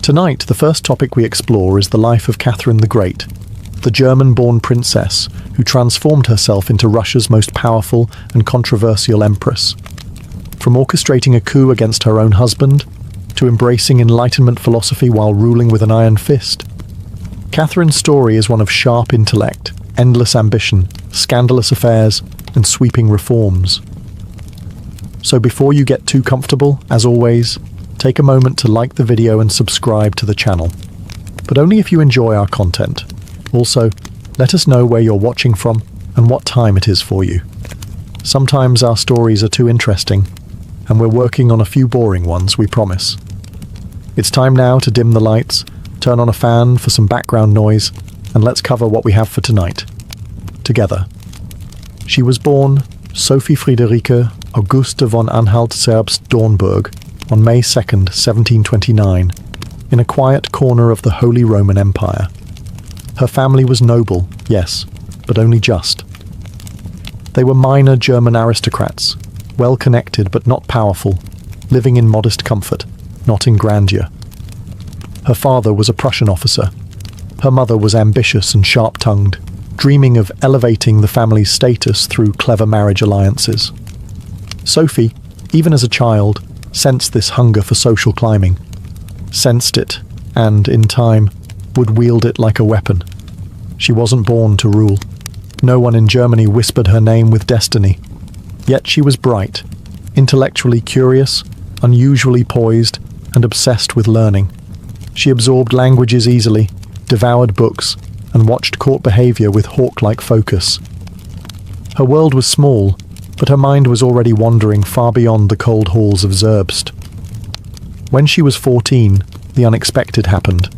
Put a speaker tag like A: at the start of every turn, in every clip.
A: Tonight, the first topic we explore is the life of Catherine the Great, the German-born princess who transformed herself into Russia's most powerful and controversial empress. From orchestrating a coup against her own husband, to embracing Enlightenment philosophy while ruling with an iron fist, Catherine's story is one of sharp intellect, endless ambition, scandalous affairs, and sweeping reforms. So before you get too comfortable, as always, take a moment to like the video and subscribe to the channel. But only if you enjoy our content. Also, let us know where you're watching from and what time it is for you. Sometimes our stories are too interesting, and we're working on a few boring ones, we promise. It's time now to dim the lights, turn on a fan for some background noise, and let's cover what we have for tonight. Together. She was born Sophie Friederike Auguste von Anhalt-Zerbst-Dornburg on May 2nd, 1729, in a quiet corner of the Holy Roman Empire. Her family was noble, yes, but only just. They were minor German aristocrats, well-connected but not powerful, living in modest comfort, not in grandeur. Her father was a Prussian officer. Her mother was ambitious and sharp-tongued, dreaming of elevating the family's status through clever marriage alliances. Sophie, even as a child, sensed this hunger for social climbing, sensed it, and, in time, would wield it like a weapon. She wasn't born to rule. No one in Germany whispered her name with destiny. Yet she was bright, intellectually curious, unusually poised, and obsessed with learning. She absorbed languages easily, devoured books, and watched court behavior with hawk-like focus. Her world was small, but her mind was already wandering far beyond the cold halls of Zerbst. When she was 14, the unexpected happened.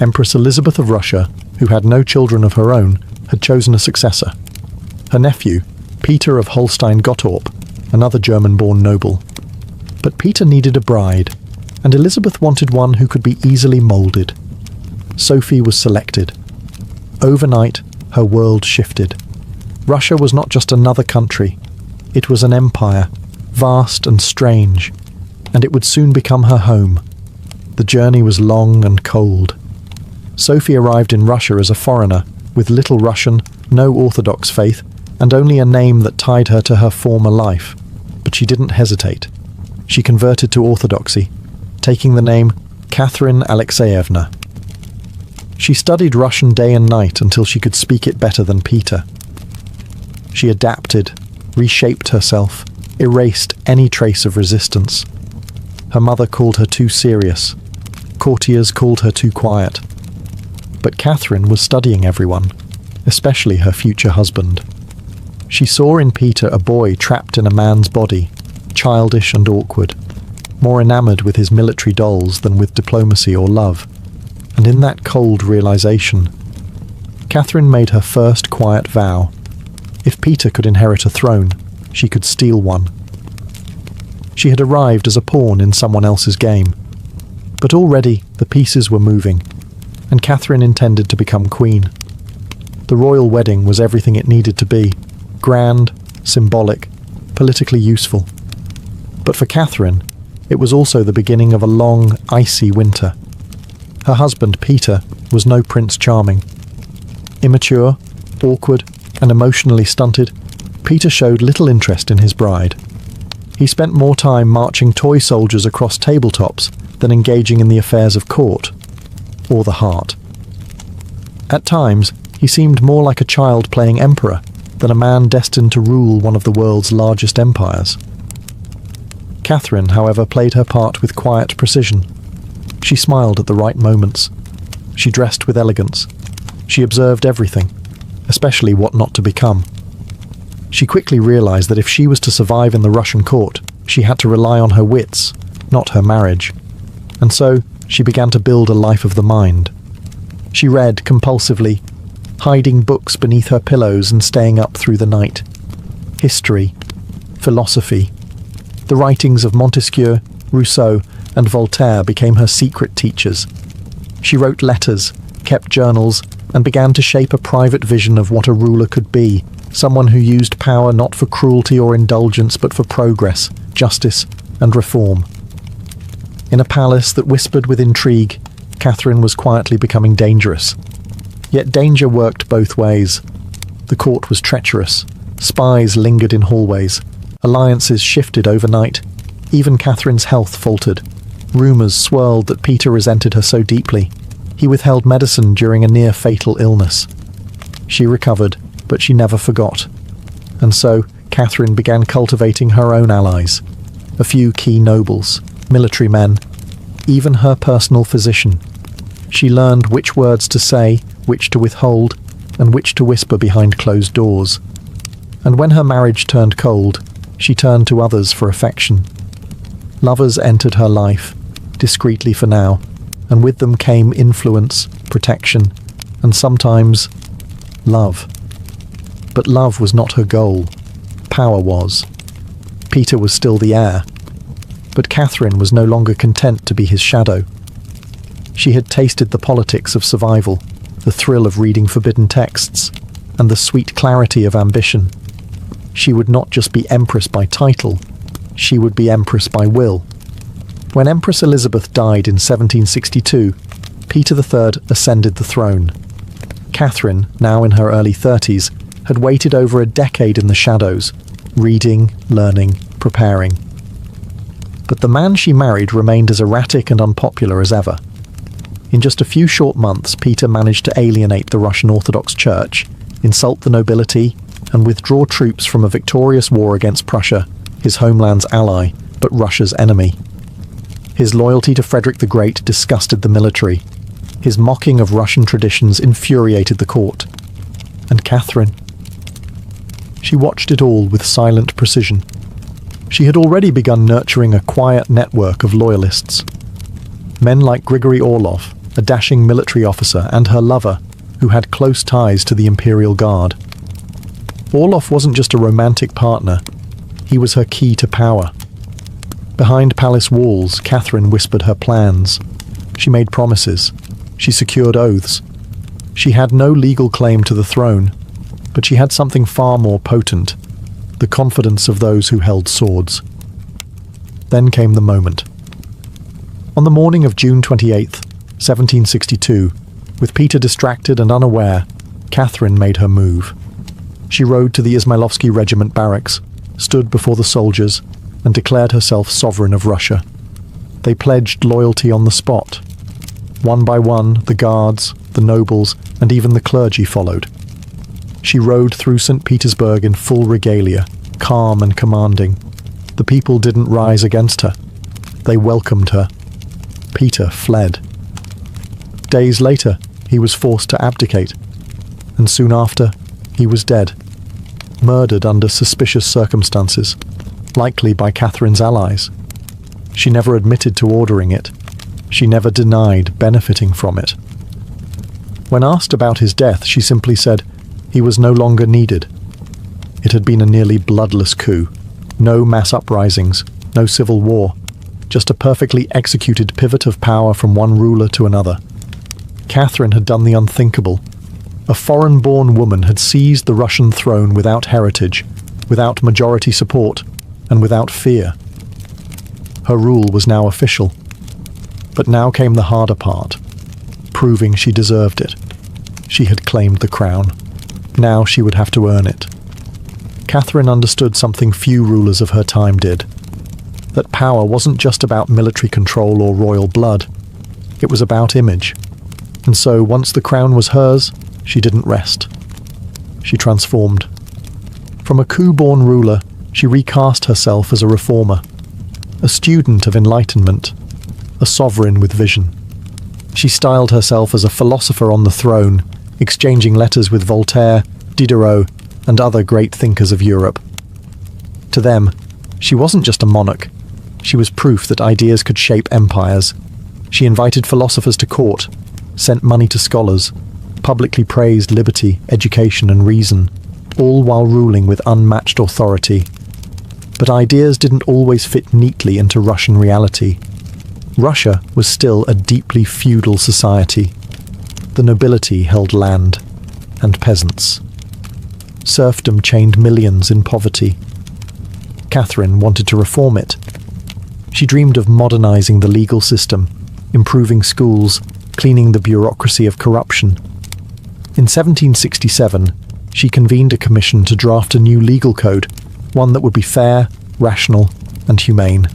A: Empress Elizabeth of Russia, who had no children of her own, had chosen a successor. Her nephew, Peter of Holstein-Gottorp, another German-born noble. But Peter needed a bride, and Elizabeth wanted one who could be easily moulded. Sophie was selected. Overnight, her world shifted. Russia was not just another country. It was an empire, vast and strange, and it would soon become her home. The journey was long and cold. Sophie arrived in Russia as a foreigner, with little Russian, no Orthodox faith, and only a name that tied her to her former life. But she didn't hesitate. She converted to Orthodoxy, taking the name Catherine Alexeyevna. She studied Russian day and night until she could speak it better than Peter. She adapted, reshaped herself, erased any trace of resistance. Her mother called her too serious. Courtiers called her too quiet. But Catherine was studying everyone, especially her future husband. She saw in Peter a boy trapped in a man's body, childish and awkward, more enamored with his military dolls than with diplomacy or love. And in that cold realization, Catherine made her first quiet vow. If Peter could inherit a throne, she could steal one. She had arrived as a pawn in someone else's game. But already the pieces were moving, and Catherine intended to become queen. The royal wedding was everything it needed to be, grand, symbolic, politically useful. But for Catherine, it was also the beginning of a long, icy winter. Her husband, Peter, was no Prince Charming. Immature, awkward, and emotionally stunted, Peter showed little interest in his bride. He spent more time marching toy soldiers across tabletops than engaging in the affairs of court, or the heart. At times, he seemed more like a child playing emperor than a man destined to rule one of the world's largest empires. Catherine, however, played her part with quiet precision. She smiled at the right moments. She dressed with elegance. She observed everything, especially what not to become. She quickly realized that if she was to survive in the Russian court, she had to rely on her wits, not her marriage. And so, she began to build a life of the mind. She read compulsively, hiding books beneath her pillows and staying up through the night. History, philosophy. The writings of Montesquieu, Rousseau, and Voltaire became her secret teachers. She wrote letters, kept journals, and began to shape a private vision of what a ruler could be, someone who used power not for cruelty or indulgence but for progress, justice, and reform. In a palace that whispered with intrigue, Catherine was quietly becoming dangerous. Yet danger worked both ways. The court was treacherous. Spies lingered in hallways. Alliances shifted overnight. Even Catherine's health faltered. Rumours swirled that Peter resented her so deeply. He withheld medicine during a near-fatal illness. She recovered, but she never forgot. And so, Catherine began cultivating her own allies. A few key nobles, military men, even her personal physician. She learned which words to say, which to withhold, and which to whisper behind closed doors. And when her marriage turned cold, she turned to others for affection. Lovers entered her life, discreetly for now, and with them came influence, protection, and sometimes love. But love was not her goal. Power was. Peter was still the heir. But Catherine was no longer content to be his shadow. She had tasted the politics of survival, the thrill of reading forbidden texts, and the sweet clarity of ambition. She would not just be Empress by title, she would be Empress by will. When Empress Elizabeth died in 1762, Peter III ascended the throne. Catherine, now in her early 30s, had waited over a decade in the shadows, reading, learning, preparing. But the man she married remained as erratic and unpopular as ever. In just a few short months, Peter managed to alienate the Russian Orthodox Church, insult the nobility, and withdraw troops from a victorious war against Prussia, his homeland's ally, but Russia's enemy. His loyalty to Frederick the Great disgusted the military. His mocking of Russian traditions infuriated the court. And Catherine? She watched it all with silent precision. She had already begun nurturing a quiet network of loyalists. Men like Grigory Orlov, a dashing military officer, and her lover, who had close ties to the Imperial Guard. Orlov wasn't just a romantic partner, he was her key to power. Behind palace walls, Catherine whispered her plans. She made promises. She secured oaths. She had no legal claim to the throne, but she had something far more potent, the confidence of those who held swords. Then came the moment. On the morning of June 28th, 1762, with Peter distracted and unaware, Catherine made her move. She rode to the Izmailovsky regiment barracks, stood before the soldiers, and declared herself sovereign of Russia. They pledged loyalty on the spot. One by one, the guards, the nobles, and even the clergy followed. She rode through St. Petersburg in full regalia, calm and commanding. The people didn't rise against her. They welcomed her. Peter fled. Days later, he was forced to abdicate, and soon after, he was dead, murdered under suspicious circumstances, likely by Catherine's allies. She never admitted to ordering it. She never denied benefiting from it. When asked about his death, she simply said he was no longer needed. It had been a nearly bloodless coup. No mass uprisings, no civil war, just a perfectly executed pivot of power from one ruler to another. Catherine had done the unthinkable. A foreign-born woman had seized the Russian throne without heritage, without majority support, and without fear. Her rule was now official. But now came the harder part, proving she deserved it. She had claimed the crown. Now she would have to earn it. Catherine understood something few rulers of her time did. That power wasn't just about military control or royal blood. It was about image. And so, once the crown was hers, she didn't rest. She transformed. From a coup-born ruler, she recast herself as a reformer, a student of enlightenment, a sovereign with vision. She styled herself as a philosopher on the throne, exchanging letters with Voltaire, Diderot, and other great thinkers of Europe. To them, she wasn't just a monarch. She was proof that ideas could shape empires. She invited philosophers to court, sent money to scholars, publicly praised liberty, education, and reason, all while ruling with unmatched authority. But ideas didn't always fit neatly into Russian reality. Russia was still a deeply feudal society. The nobility held land, and peasants. Serfdom chained millions in poverty. Catherine wanted to reform it. She dreamed of modernizing the legal system, improving schools, cleaning the bureaucracy of corruption. In 1767, she convened a commission to draft a new legal code, one that would be fair, rational, and humane.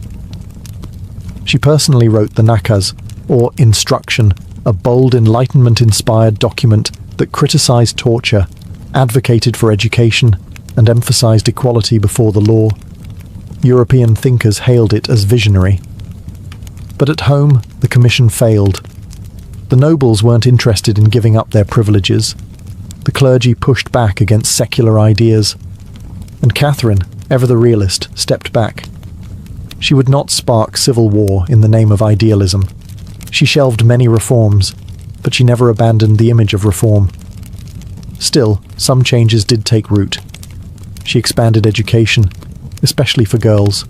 A: She personally wrote the Nakaz, or Instruction, a bold Enlightenment-inspired document that criticized torture, advocated for education, and emphasized equality before the law. European thinkers hailed it as visionary. But at home, the commission failed. The nobles weren't interested in giving up their privileges. The clergy pushed back against secular ideas. And Catherine, ever the realist, stepped back. She would not spark civil war in the name of idealism. She shelved many reforms, but she never abandoned the image of reform. Still, some changes did take root. She expanded education, especially for girls.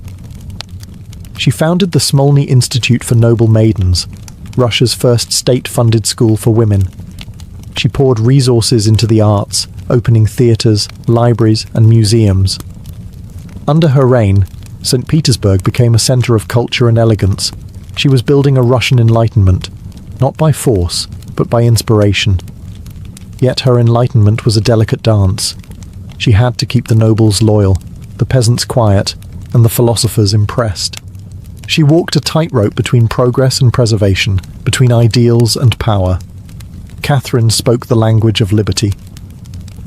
A: She founded the Smolny Institute for Noble Maidens, Russia's first state-funded school for women. She poured resources into the arts, opening theatres, libraries, and museums. Under her reign, St. Petersburg became a centre of culture and elegance. She was building a Russian enlightenment, not by force, but by inspiration. Yet her enlightenment was a delicate dance. She had to keep the nobles loyal, the peasants quiet, and the philosophers impressed. She walked a tightrope between progress and preservation, between ideals and power. Catherine spoke the language of liberty,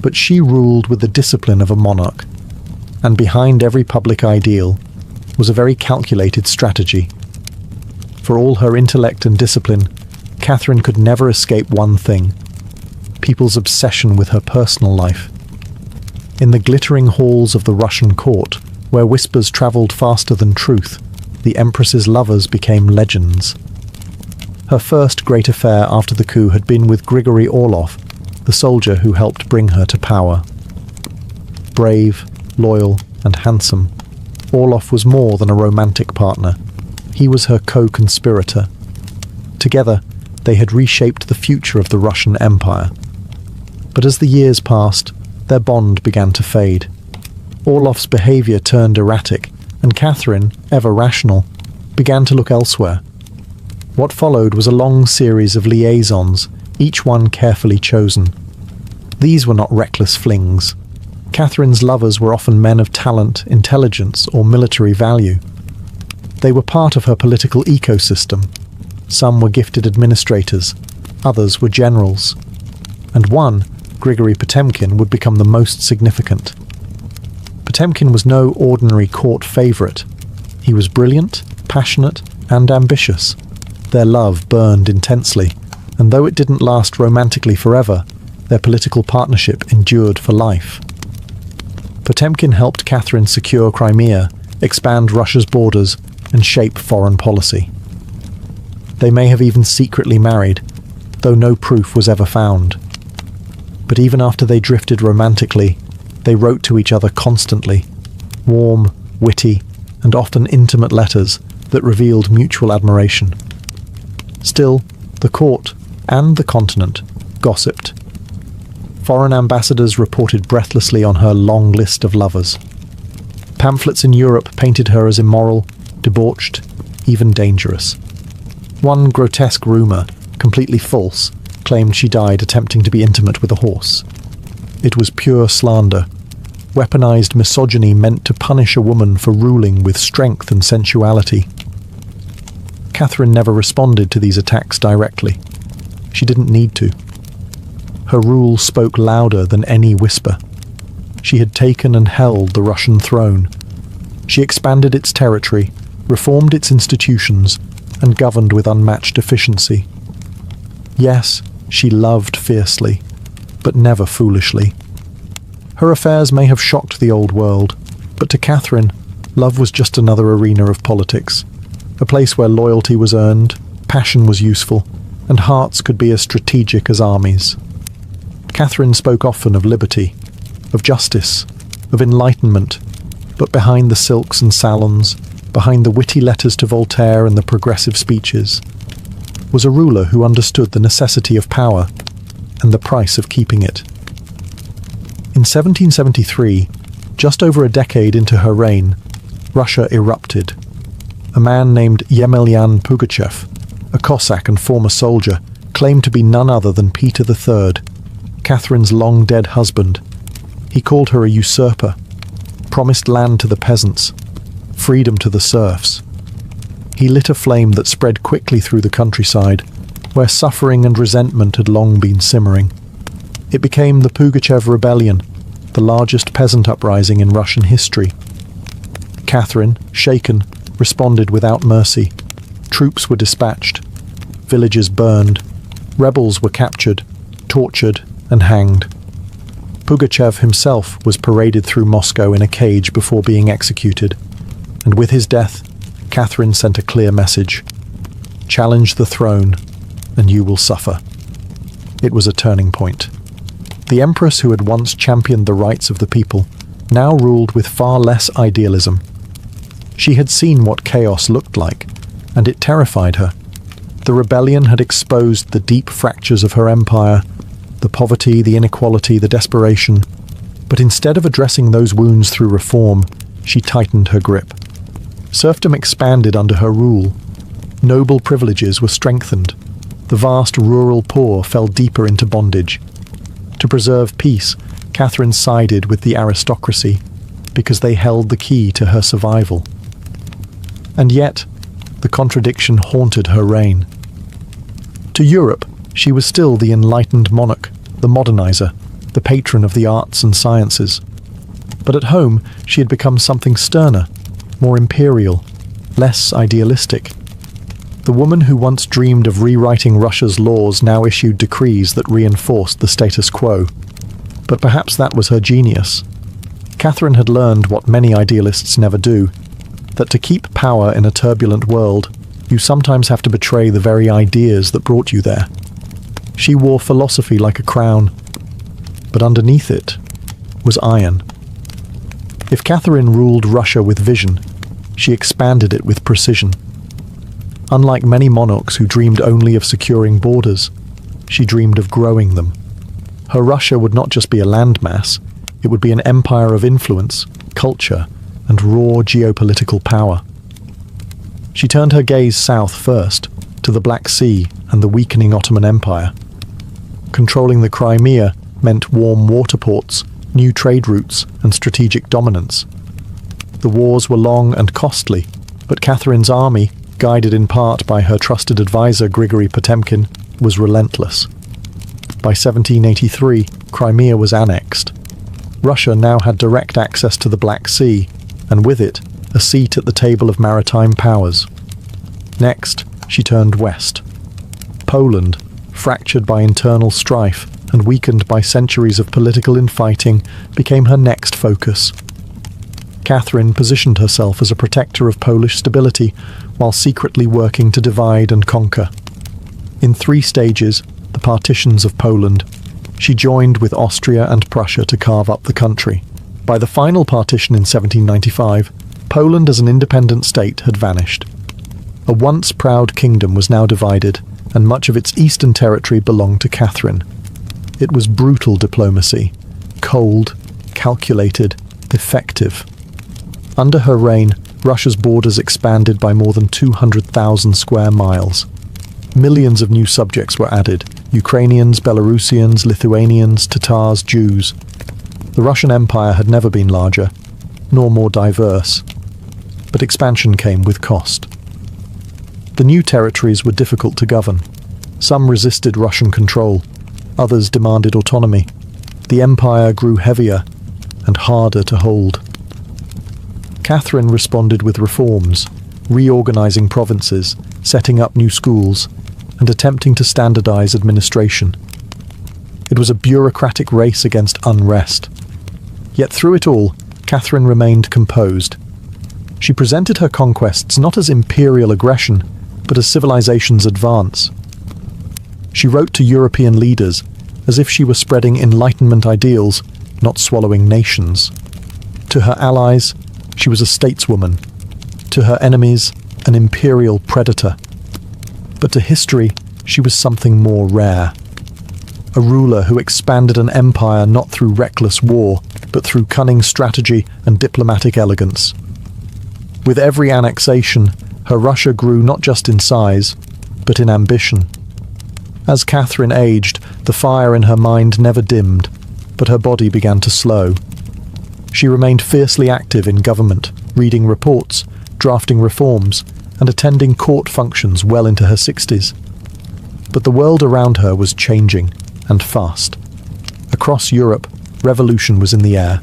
A: but she ruled with the discipline of a monarch. And behind every public ideal was a very calculated strategy. For all her intellect and discipline, Catherine could never escape one thing: people's obsession with her personal life. In the glittering halls of the Russian court, where whispers travelled faster than truth, the Empress's lovers became legends. Her first great affair after the coup had been with Grigory Orlov, the soldier who helped bring her to power. Brave, loyal, and handsome, Orlov was more than a romantic partner. He was her co-conspirator. Together, they had reshaped the future of the Russian Empire. But as the years passed, their bond began to fade. Orlov's behaviour turned erratic, and Catherine, ever rational, began to look elsewhere. What followed was a long series of liaisons, each one carefully chosen. These were not reckless flings. Catherine's lovers were often men of talent, intelligence, or military value. They were part of her political ecosystem. Some were gifted administrators, others were generals. And one, Grigory Potemkin, would become the most significant. Potemkin was no ordinary court favourite. He was brilliant, passionate, and ambitious. Their love burned intensely, and though it didn't last romantically forever, their political partnership endured for life. Potemkin helped Catherine secure Crimea, expand Russia's borders, and shape foreign policy. They may have even secretly married, though no proof was ever found. But even after they drifted romantically, they wrote to each other constantly, warm, witty, and often intimate letters that revealed mutual admiration. Still, the court, and the continent, gossiped. Foreign ambassadors reported breathlessly on her long list of lovers. Pamphlets in Europe painted her as immoral, debauched, even dangerous. One grotesque rumour, completely false, claimed she died attempting to be intimate with a horse. It was pure slander, weaponized misogyny meant to punish a woman for ruling with strength and sensuality. Catherine never responded to these attacks directly. She didn't need to. Her rule spoke louder than any whisper. She had taken and held the Russian throne. She expanded its territory, reformed its institutions, and governed with unmatched efficiency. Yes, she loved fiercely, but never foolishly. Her affairs may have shocked the old world, but to Catherine, love was just another arena of politics, a place where loyalty was earned, passion was useful, and hearts could be as strategic as armies. Catherine spoke often of liberty, of justice, of enlightenment, but behind the silks and salons, behind the witty letters to Voltaire and the progressive speeches, was a ruler who understood the necessity of power and the price of keeping it. In 1773, just over a decade into her reign, Russia erupted. A man named Yemelyan Pugachev, a Cossack and former soldier, claimed to be none other than Peter III, Catherine's long-dead husband. He called her a usurper, promised land to the peasants, freedom to the serfs. He lit a flame that spread quickly through the countryside, where suffering and resentment had long been simmering. It became the Pugachev Rebellion, the largest peasant uprising in Russian history. Catherine, shaken, responded without mercy. Troops were dispatched. Villages burned. Rebels were captured, tortured, and hanged. Pugachev himself was paraded through Moscow in a cage before being executed, and with his death, Catherine sent a clear message: challenge the throne, and you will suffer. It was a turning point. The empress who had once championed the rights of the people now ruled with far less idealism. She had seen what chaos looked like, and it terrified her. The rebellion had exposed the deep fractures of her empire, the poverty, the inequality, the desperation. But instead of addressing those wounds through reform, she tightened her grip. Serfdom expanded under her rule. Noble privileges were strengthened. The vast rural poor fell deeper into bondage. To preserve peace, Catherine sided with the aristocracy, because they held the key to her survival. And yet, the contradiction haunted her reign. To Europe, she was still the enlightened monarch, the modernizer, the patron of the arts and sciences. But at home, she had become something sterner, more imperial, less idealistic. The woman who once dreamed of rewriting Russia's laws now issued decrees that reinforced the status quo. But perhaps that was her genius. Catherine had learned what many idealists never do, that to keep power in a turbulent world, you sometimes have to betray the very ideas that brought you there. She wore philosophy like a crown, but underneath it was iron. If Catherine ruled Russia with vision, she expanded it with precision. Unlike many monarchs who dreamed only of securing borders, she dreamed of growing them. Her Russia would not just be a landmass, it would be an empire of influence, culture, and raw geopolitical power. She turned her gaze south first, to the Black Sea and the weakening Ottoman Empire. Controlling the Crimea meant warm water ports, new trade routes, and strategic dominance. The wars were long and costly, but Catherine's army, guided in part by her trusted advisor Grigory Potemkin, was relentless. By 1783, Crimea was annexed. Russia now had direct access to the Black Sea, and with it, a seat at the table of maritime powers. Next, she turned west. Poland, fractured by internal strife and weakened by centuries of political infighting, became her next focus. Catherine positioned herself as a protector of Polish stability while secretly working to divide and conquer. In 3 stages, the partitions of Poland, she joined with Austria and Prussia to carve up the country. By the final partition in 1795, Poland as an independent state had vanished. A once proud kingdom was now divided, and much of its eastern territory belonged to Catherine. It was brutal diplomacy, cold, calculated, effective. Under her reign, Russia's borders expanded by more than 200,000 square miles. Millions of new subjects were added: Ukrainians, Belarusians, Lithuanians, Tatars, Jews. The Russian Empire had never been larger, nor more diverse. But expansion came with cost. The new territories were difficult to govern. Some resisted Russian control, others demanded autonomy. The empire grew heavier and harder to hold. Catherine responded with reforms, reorganizing provinces, setting up new schools, and attempting to standardize administration. It was a bureaucratic race against unrest. Yet through it all, Catherine remained composed. She presented her conquests not as imperial aggression, but as civilization's advance. She wrote to European leaders as if she were spreading Enlightenment ideals, not swallowing nations. To her allies, she was a stateswoman. To her enemies, an imperial predator. But to history, she was something more rare. A ruler who expanded an empire not through reckless war, but through cunning strategy and diplomatic elegance. With every annexation, her Russia grew not just in size, but in ambition. As Catherine aged, the fire in her mind never dimmed, but her body began to slow. She remained fiercely active in government, reading reports, drafting reforms, and attending court functions well into her 60s. But the world around her was changing, and fast. Across Europe, revolution was in the air.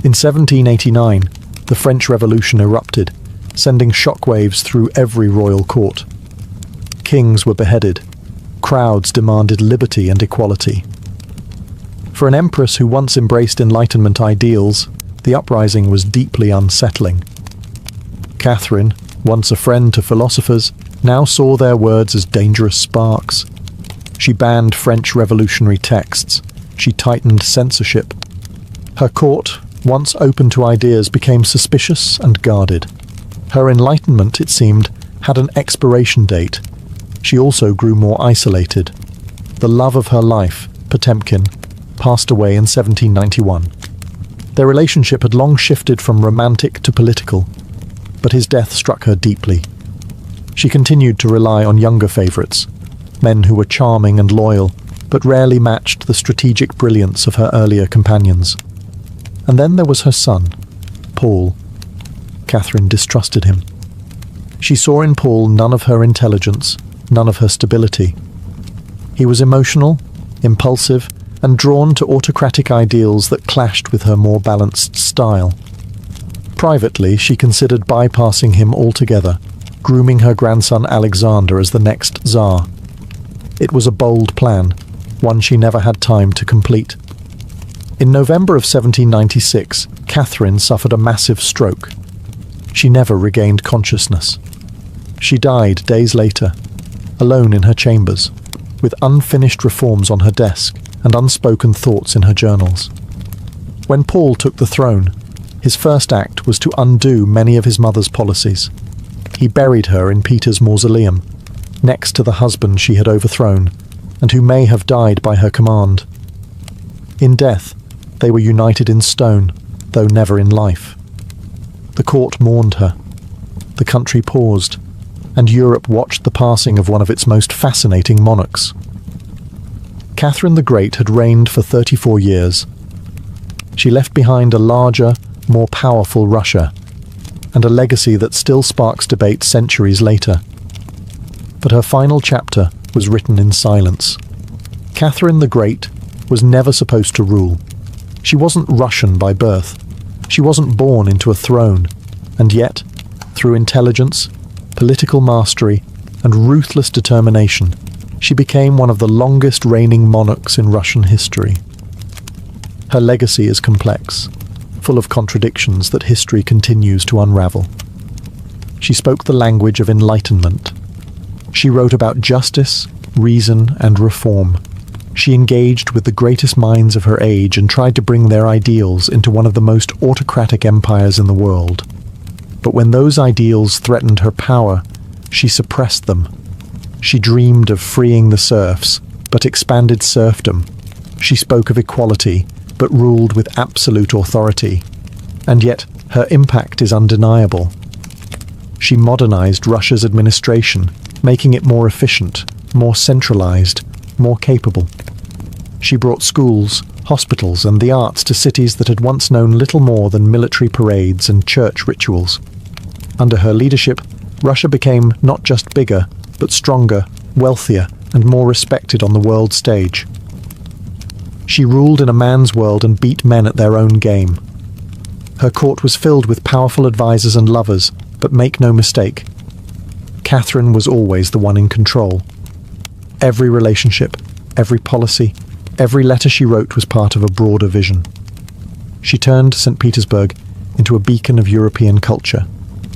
A: In 1789, the French Revolution erupted, sending shockwaves through every royal court. Kings were beheaded. Crowds demanded liberty and equality. For an empress who once embraced Enlightenment ideals, the uprising was deeply unsettling. Catherine, once a friend to philosophers, now saw their words as dangerous sparks. She banned French revolutionary texts. She tightened censorship. Her court, once open to ideas, became suspicious and guarded. Her enlightenment, it seemed, had an expiration date. She also grew more isolated. The love of her life, Potemkin, passed away in 1791. Their relationship had long shifted from romantic to political, but his death struck her deeply. She continued to rely on younger favourites, men who were charming and loyal, but rarely matched the strategic brilliance of her earlier companions. And then there was her son, Paul. Catherine distrusted him. She saw in Paul none of her intelligence, none of her stability. He was emotional, impulsive, and drawn to autocratic ideals that clashed with her more balanced style. Privately, she considered bypassing him altogether, grooming her grandson Alexander as the next Tsar. It was a bold plan, one she never had time to complete. In November of 1796, Catherine suffered a massive stroke. She never regained consciousness. She died days later, alone in her chambers, with unfinished reforms on her desk and unspoken thoughts in her journals. When Paul took the throne, his first act was to undo many of his mother's policies. He buried her in Peter's mausoleum, next to the husband she had overthrown, and who may have died by her command. In death, they were united in stone, though never in life. The court mourned her. The country paused, and Europe watched the passing of one of its most fascinating monarchs. Catherine the Great had reigned for 34 years. She left behind a larger, more powerful Russia, and a legacy that still sparks debate centuries later. But her final chapter was written in silence. Catherine the Great was never supposed to rule. She wasn't Russian by birth. She wasn't born into a throne, and yet, through intelligence, political mastery, and ruthless determination, she became one of the longest reigning monarchs in Russian history. Her legacy is complex, full of contradictions that history continues to unravel. She spoke the language of enlightenment. She wrote about justice, reason, and reform. She engaged with the greatest minds of her age and tried to bring their ideals into one of the most autocratic empires in the world. But when those ideals threatened her power, she suppressed them. She dreamed of freeing the serfs, but expanded serfdom. She spoke of equality, but ruled with absolute authority. And yet, her impact is undeniable. She modernized Russia's administration, making it more efficient, more centralized, more capable. She brought schools, hospitals, and the arts to cities that had once known little more than military parades and church rituals. Under her leadership, Russia became not just bigger, but stronger, wealthier, and more respected on the world stage. She ruled in a man's world and beat men at their own game. Her court was filled with powerful advisors and lovers, but make no mistake, Catherine was always the one in control. Every relationship, every policy, every letter she wrote was part of a broader vision. She turned St. Petersburg into a beacon of European culture.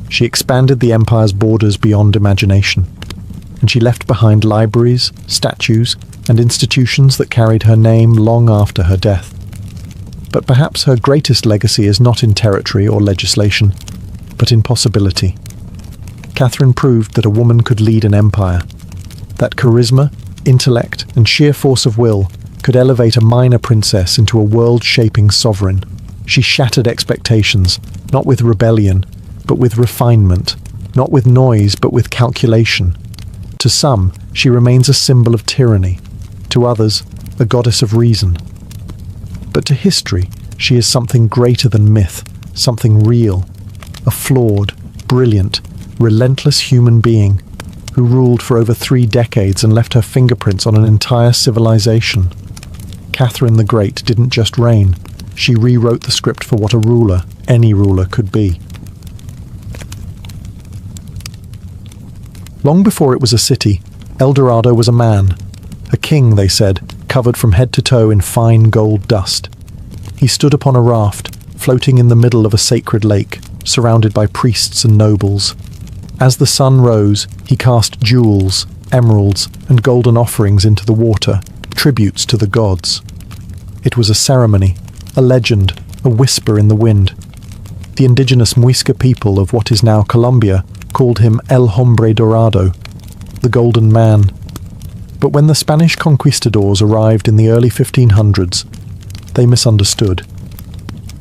A: She expanded the empire's borders beyond imagination, and she left behind libraries, statues, and institutions that carried her name long after her death. But perhaps her greatest legacy is not in territory or legislation, but in possibility. Catherine proved that a woman could lead an empire, that charisma, intellect, and sheer force of will could elevate a minor princess into a world-shaping sovereign. She shattered expectations, not with rebellion, but with refinement, not with noise, but with calculation. To some, she remains a symbol of tyranny, to others, a goddess of reason. But to history, she is something greater than myth, something real, a flawed, brilliant, relentless human being who ruled for over 3 decades and left her fingerprints on an entire civilization. Catherine the Great didn't just reign, she rewrote the script for what a ruler, any ruler, could be. Long before it was a city, El Dorado was a man. A king, they said, covered from head to toe in fine gold dust. He stood upon a raft, floating in the middle of a sacred lake, surrounded by priests and nobles. As the sun rose, he cast jewels, emeralds, and golden offerings into the water, tributes to the gods. It was a ceremony, a legend, a whisper in the wind. The indigenous Muisca people of what is now Colombia called him El Hombre Dorado, the Golden Man. But when the Spanish conquistadors arrived in the early 1500s, they misunderstood.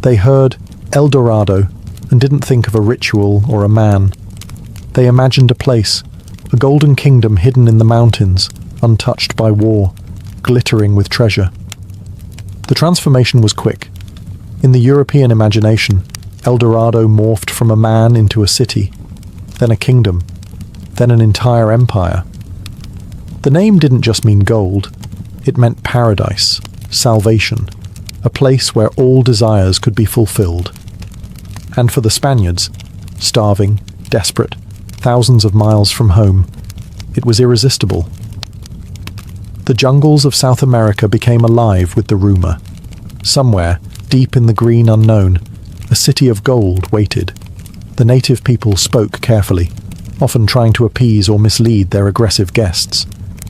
A: They heard El Dorado and didn't think of a ritual or a man. They imagined a place, a golden kingdom hidden in the mountains, untouched by war, glittering with treasure. The transformation was quick. In the European imagination, El Dorado morphed from a man into a city, then a kingdom, then an entire empire. The name didn't just mean gold, it meant paradise, salvation, a place where all desires could be fulfilled. And for the Spaniards, starving, desperate, thousands of miles from home, it was irresistible. The jungles of South America became alive with the rumor. Somewhere, deep in the green unknown, a city of gold waited. The native people spoke carefully, often trying to appease or mislead their aggressive guests.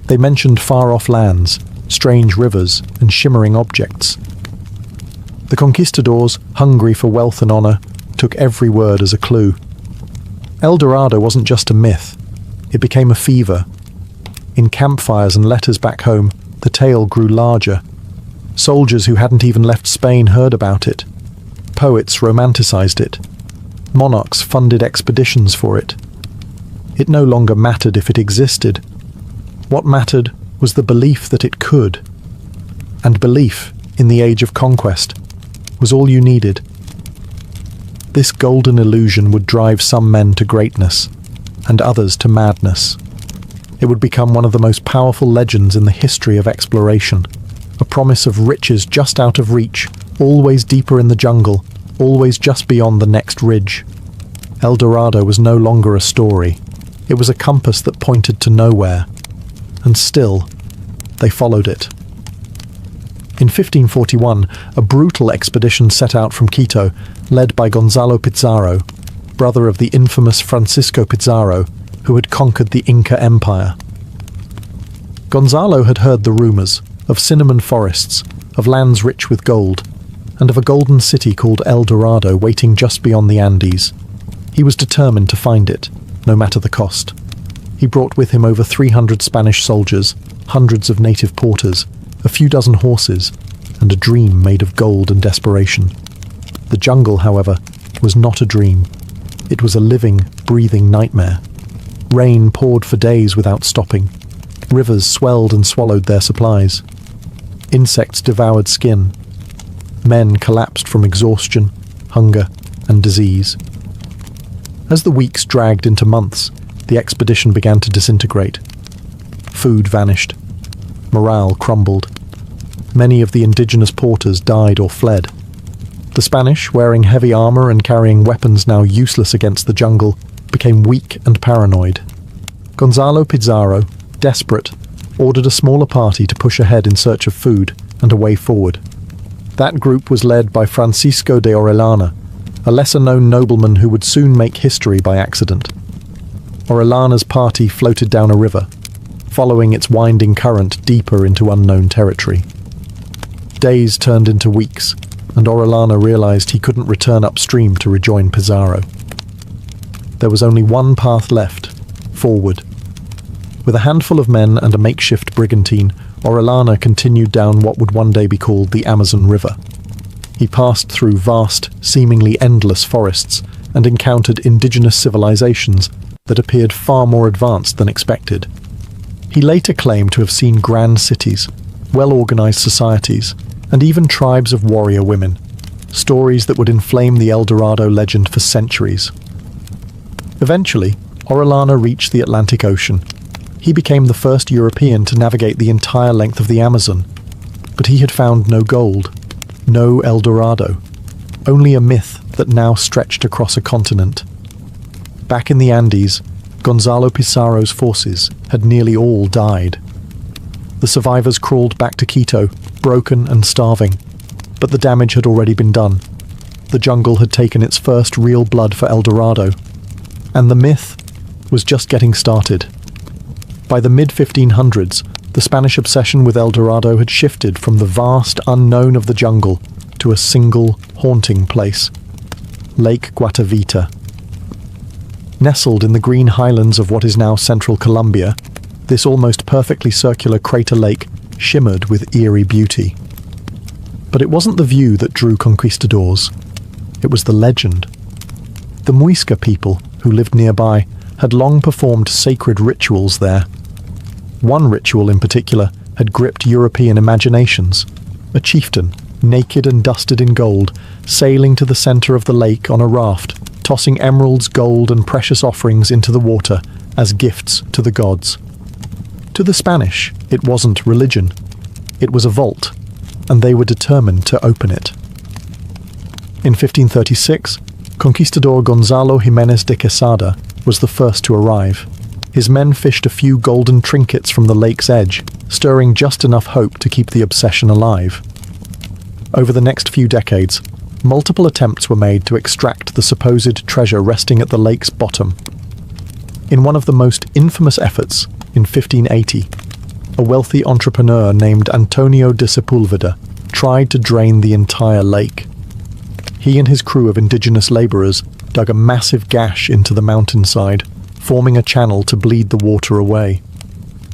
A: They mentioned far-off lands, strange rivers, and shimmering objects. The conquistadors, hungry for wealth and honor, took every word as a clue. El Dorado wasn't just a myth. It became a fever. In campfires and letters back home, the tale grew larger. Soldiers who hadn't even left Spain heard about it. Poets romanticized it. Monarchs funded expeditions for it. It no longer mattered if it existed. What mattered was the belief that it could. And belief, in the age of conquest, was all you needed. This golden illusion would drive some men to greatness, and others to madness. It would become one of the most powerful legends in the history of exploration, a promise of riches just out of reach, always deeper in the jungle, always just beyond the next ridge. El Dorado was no longer a story. It was a compass that pointed to nowhere. And still, they followed it. In 1541, a brutal expedition set out from Quito, led by Gonzalo Pizarro, brother of the infamous Francisco Pizarro, who had conquered the Inca Empire. Gonzalo had heard the rumors of cinnamon forests, of lands rich with gold, and of a golden city called El Dorado waiting just beyond the Andes. He was determined to find it, no matter the cost. He brought with him over 300 Spanish soldiers, hundreds of native porters, a few dozen horses, and a dream made of gold and desperation. The jungle, however, was not a dream. It was a living, breathing nightmare. Rain poured for days without stopping. Rivers swelled and swallowed their supplies. Insects devoured skin. Men collapsed from exhaustion, hunger, and disease. As the weeks dragged into months, the expedition began to disintegrate. Food vanished. Morale crumbled. Many of the indigenous porters died or fled. The Spanish, wearing heavy armor and carrying weapons now useless against the jungle, became weak and paranoid. Gonzalo Pizarro, desperate, ordered a smaller party to push ahead in search of food and a way forward. That group was led by Francisco de Orellana, a lesser-known nobleman who would soon make history by accident. Orellana's party floated down a river, following its winding current deeper into unknown territory. Days turned into weeks, and Orellana realized he couldn't return upstream to rejoin Pizarro. There was only one path left, forward. With a handful of men and a makeshift brigantine, Orellana continued down what would one day be called the Amazon River. He passed through vast, seemingly endless forests and encountered indigenous civilizations that appeared far more advanced than expected. He later claimed to have seen grand cities, well-organized societies, and even tribes of warrior women, stories that would inflame the El Dorado legend for centuries. Eventually, Orellana reached the Atlantic Ocean. He became the first European to navigate the entire length of the Amazon, but he had found no gold, no El Dorado, only a myth that now stretched across a continent. Back in the Andes, Gonzalo Pizarro's forces had nearly all died. The survivors crawled back to Quito, broken and starving, but the damage had already been done. The jungle had taken its first real blood for El Dorado, and the myth was just getting started. By the mid-1500s, the Spanish obsession with El Dorado had shifted from the vast unknown of the jungle to a single, haunting place: Lake Guatavita. Nestled in the green highlands of what is now central Colombia, this almost perfectly circular crater lake shimmered with eerie beauty. But it wasn't the view that drew conquistadors. It was the legend. The Muisca people, who lived nearby, had long performed sacred rituals there. One ritual in particular had gripped European imaginations: a chieftain, naked and dusted in gold, sailing to the center of the lake on a raft, tossing emeralds, gold, and precious offerings into the water as gifts to the gods. To the Spanish, it wasn't religion. It was a vault, and they were determined to open it. In 1536, conquistador Gonzalo Jiménez de Quesada was the first to arrive. His men fished a few golden trinkets from the lake's edge, stirring just enough hope to keep the obsession alive. Over the next few decades, multiple attempts were made to extract the supposed treasure resting at the lake's bottom. In one of the most infamous efforts, in 1580, a wealthy entrepreneur named Antonio de Sepúlveda tried to drain the entire lake. He and his crew of indigenous laborers dug a massive gash into the mountainside, forming a channel to bleed the water away.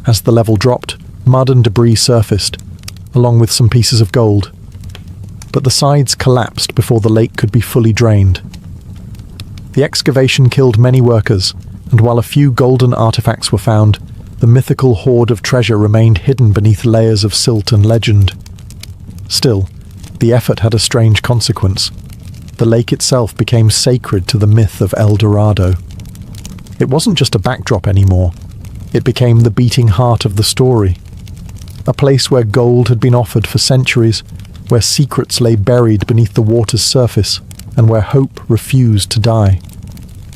A: As the level dropped, mud and debris surfaced, along with some pieces of gold. But the sides collapsed before the lake could be fully drained. The excavation killed many workers, and while a few golden artifacts were found, the mythical hoard of treasure remained hidden beneath layers of silt and legend. Still, the effort had a strange consequence. The lake itself became sacred to the myth of El Dorado. It wasn't just a backdrop anymore. It became the beating heart of the story. A place where gold had been offered for centuries, where secrets lay buried beneath the water's surface, and where hope refused to die.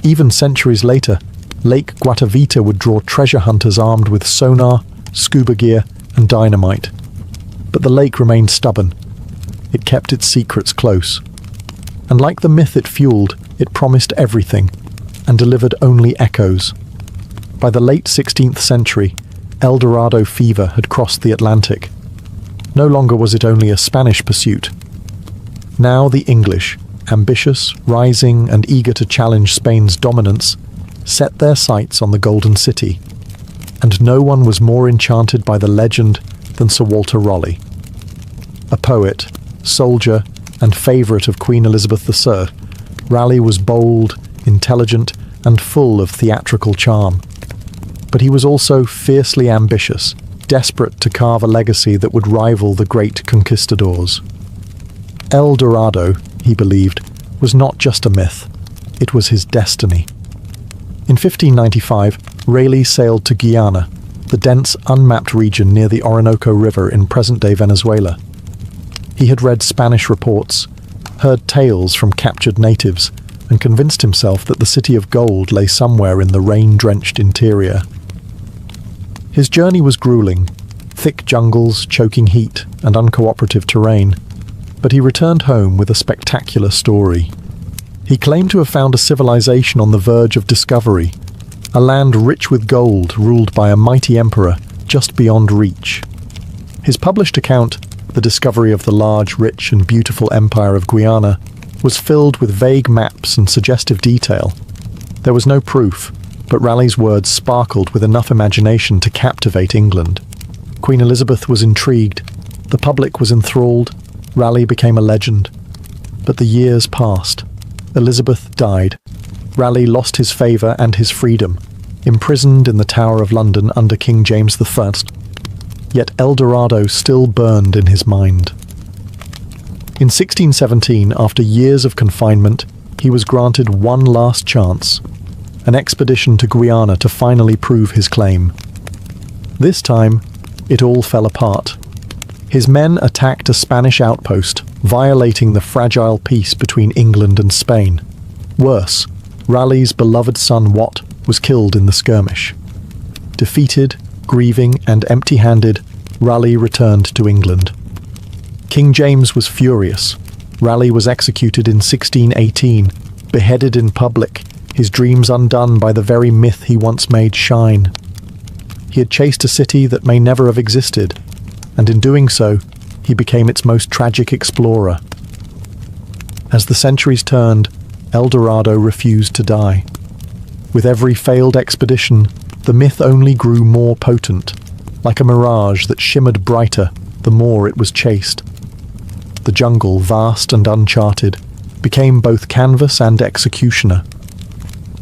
A: Even centuries later, Lake Guatavita would draw treasure hunters armed with sonar, scuba gear, and dynamite. But the lake remained stubborn. It kept its secrets close. And like the myth it fueled, it promised everything, and delivered only echoes. By the late 16th century, El Dorado fever had crossed the Atlantic. No longer was it only a Spanish pursuit. Now the English, ambitious, rising, and eager to challenge Spain's dominance, set their sights on the Golden City. And no one was more enchanted by the legend than Sir Walter Raleigh. A poet, soldier, and favourite of Queen Elizabeth II, Raleigh was bold, intelligent, and full of theatrical charm. But he was also fiercely ambitious, desperate to carve a legacy that would rival the great conquistadors. El Dorado, he believed, was not just a myth, it was his destiny. In 1595, Raleigh sailed to Guyana, the dense, unmapped region near the Orinoco River in present-day Venezuela. He had read Spanish reports, heard tales from captured natives, and convinced himself that the city of gold lay somewhere in the rain-drenched interior. His journey was grueling, thick jungles, choking heat, and uncooperative terrain, but he returned home with a spectacular story. He claimed to have found a civilization on the verge of discovery, a land rich with gold ruled by a mighty emperor just beyond reach. His published account, The Discovery of the Large, Rich and Beautiful Empire of Guyana, was filled with vague maps and suggestive detail. There was no proof, but Raleigh's words sparkled with enough imagination to captivate England. Queen Elizabeth was intrigued, the public was enthralled, Raleigh became a legend. But the years passed. Elizabeth died. Raleigh lost his favour and his freedom. imprisoned in the Tower of London under King James I. Yet El Dorado still burned in his mind. In 1617, after years of confinement, he was granted one last chance, an expedition to Guyana to finally prove his claim. This time, it all fell apart. His men attacked a Spanish outpost, violating the fragile peace between England and Spain. Worse, Raleigh's beloved son Wat was killed in the skirmish. Defeated, grieving, and empty-handed, Raleigh returned to England. King James was furious. Raleigh was executed in 1618, beheaded in public, his dreams undone by the very myth he once made shine. He had chased a city that may never have existed, and in doing so, he became its most tragic explorer. As the centuries turned, El Dorado refused to die. With every failed expedition, the myth only grew more potent, like a mirage that shimmered brighter the more it was chased. The jungle, vast and uncharted, became both canvas and executioner.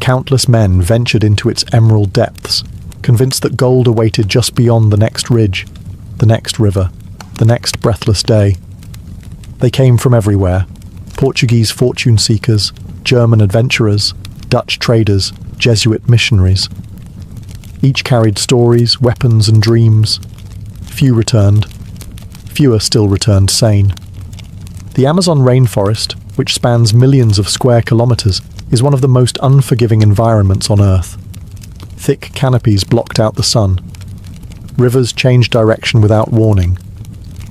A: Countless men ventured into its emerald depths, convinced that gold awaited just beyond the next ridge, the next river, the next breathless day. They came from everywhere: Portuguese fortune seekers, German adventurers, Dutch traders, Jesuit missionaries. Each carried stories, weapons, and dreams. Few returned. Fewer still returned sane. The Amazon rainforest, which spans millions of square kilometers, is one of the most unforgiving environments on Earth. Thick canopies blocked out the sun. Rivers changed direction without warning.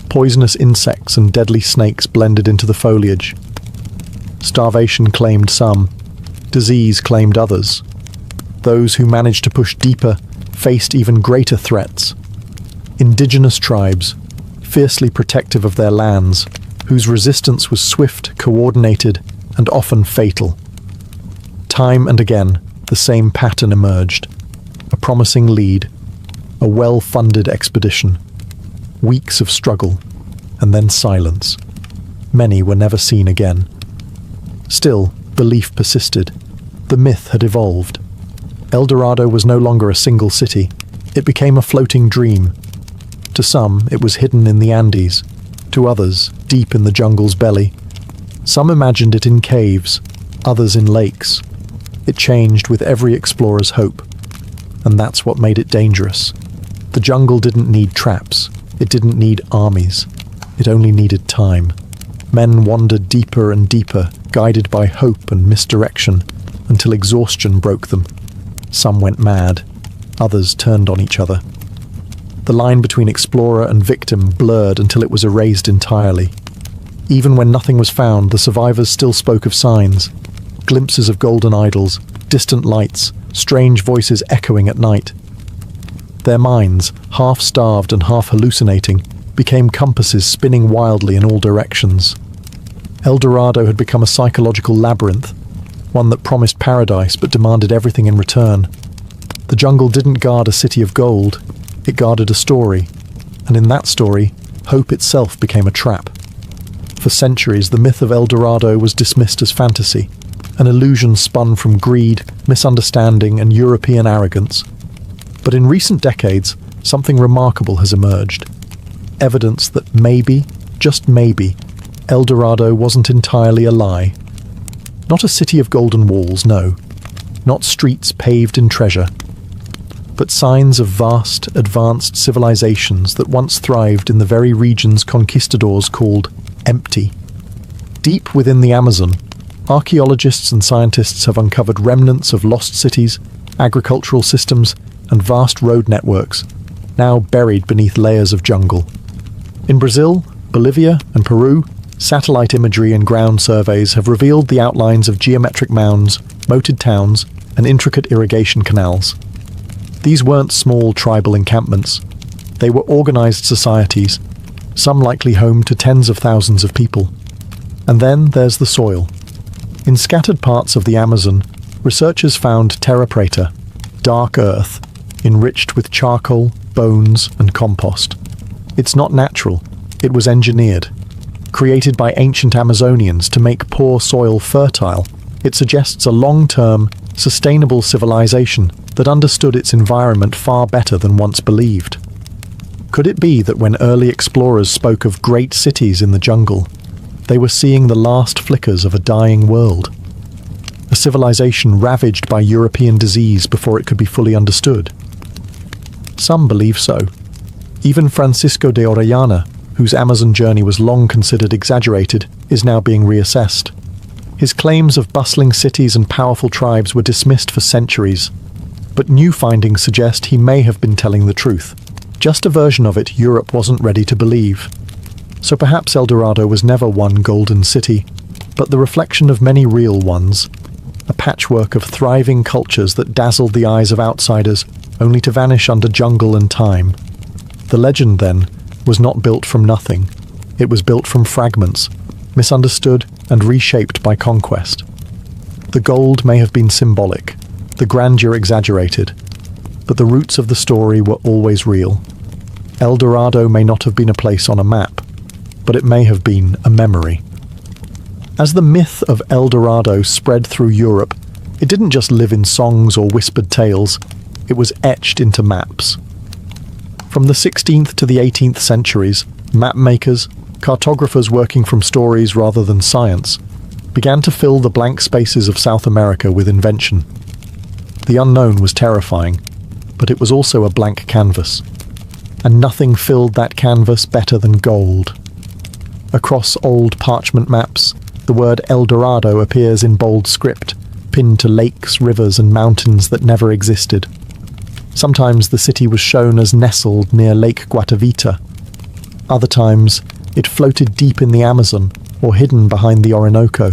A: Poisonous insects and deadly snakes blended into the foliage. Starvation claimed some. Disease claimed others. Those who managed to push deeper faced even greater threats. Indigenous tribes, fiercely protective of their lands, whose resistance was swift, coordinated, and often fatal. Time and again, the same pattern emerged. A promising lead, a well-funded expedition, weeks of struggle, and then silence. Many were never seen again. Still, belief persisted. The myth had evolved. El Dorado was no longer a single city. It became a floating dream. To some, it was hidden in the Andes. To others, deep in the jungle's belly. Some imagined it in caves, others in lakes. It changed with every explorer's hope. And that's what made it dangerous. The jungle didn't need traps. It didn't need armies. It only needed time. Men wandered deeper and deeper, guided by hope and misdirection, until exhaustion broke them. Some went mad. Others turned on each other. The line between explorer and victim blurred until it was erased entirely. Even when nothing was found, the survivors still spoke of signs. Glimpses of golden idols, distant lights, strange voices echoing at night. Their minds, half-starved and half-hallucinating, became compasses spinning wildly in all directions. El Dorado had become a psychological labyrinth, one that promised paradise but demanded everything in return. The jungle didn't guard a city of gold, it guarded a story, and in that story, hope itself became a trap. For centuries, the myth of El Dorado was dismissed as fantasy, an illusion spun from greed, misunderstanding, and European arrogance. But in recent decades, something remarkable has emerged. Evidence that maybe, just maybe, El Dorado wasn't entirely a lie. Not a city of golden walls, no. Not streets paved in treasure. But signs of vast, advanced civilizations that once thrived in the very regions conquistadors called empty. Deep within the Amazon, archaeologists and scientists have uncovered remnants of lost cities, agricultural systems, and vast road networks, now buried beneath layers of jungle. In Brazil, Bolivia, and Peru, satellite imagery and ground surveys have revealed the outlines of geometric mounds, moated towns, and intricate irrigation canals. These weren't small tribal encampments. They were organized societies, some likely home to tens of thousands of people. And then there's the soil. In scattered parts of the Amazon, researchers found terra preta, dark earth, enriched with charcoal, bones, and compost. It's not natural, it was engineered. Created by ancient Amazonians to make poor soil fertile, it suggests a long-term, sustainable civilization that understood its environment far better than once believed. Could it be that when early explorers spoke of great cities in the jungle, they were seeing the last flickers of a dying world? A civilization ravaged by European disease before it could be fully understood? Some believe so. Even Francisco de Orellana, whose Amazon journey was long considered exaggerated, is now being reassessed. His claims of bustling cities and powerful tribes were dismissed for centuries, but new findings suggest he may have been telling the truth. Just a version of it Europe wasn't ready to believe. So perhaps El Dorado was never one golden city, but the reflection of many real ones, a patchwork of thriving cultures that dazzled the eyes of outsiders, only to vanish under jungle and time. The legend, then, was not built from nothing. It was built from fragments, misunderstood and reshaped by conquest. The gold may have been symbolic, the grandeur exaggerated, but the roots of the story were always real. El Dorado may not have been a place on a map, but it may have been a memory. As the myth of El Dorado spread through Europe, it didn't just live in songs or whispered tales, it was etched into maps. From the 16th to the 18th centuries, map makers, cartographers working from stories rather than science, began to fill the blank spaces of South America with invention. The unknown was terrifying, but it was also a blank canvas. And nothing filled that canvas better than gold. Across old parchment maps, the word El Dorado appears in bold script, pinned to lakes, rivers, and mountains that never existed. Sometimes the city was shown as nestled near Lake Guatavita. Other times, it floated deep in the Amazon or hidden behind the Orinoco.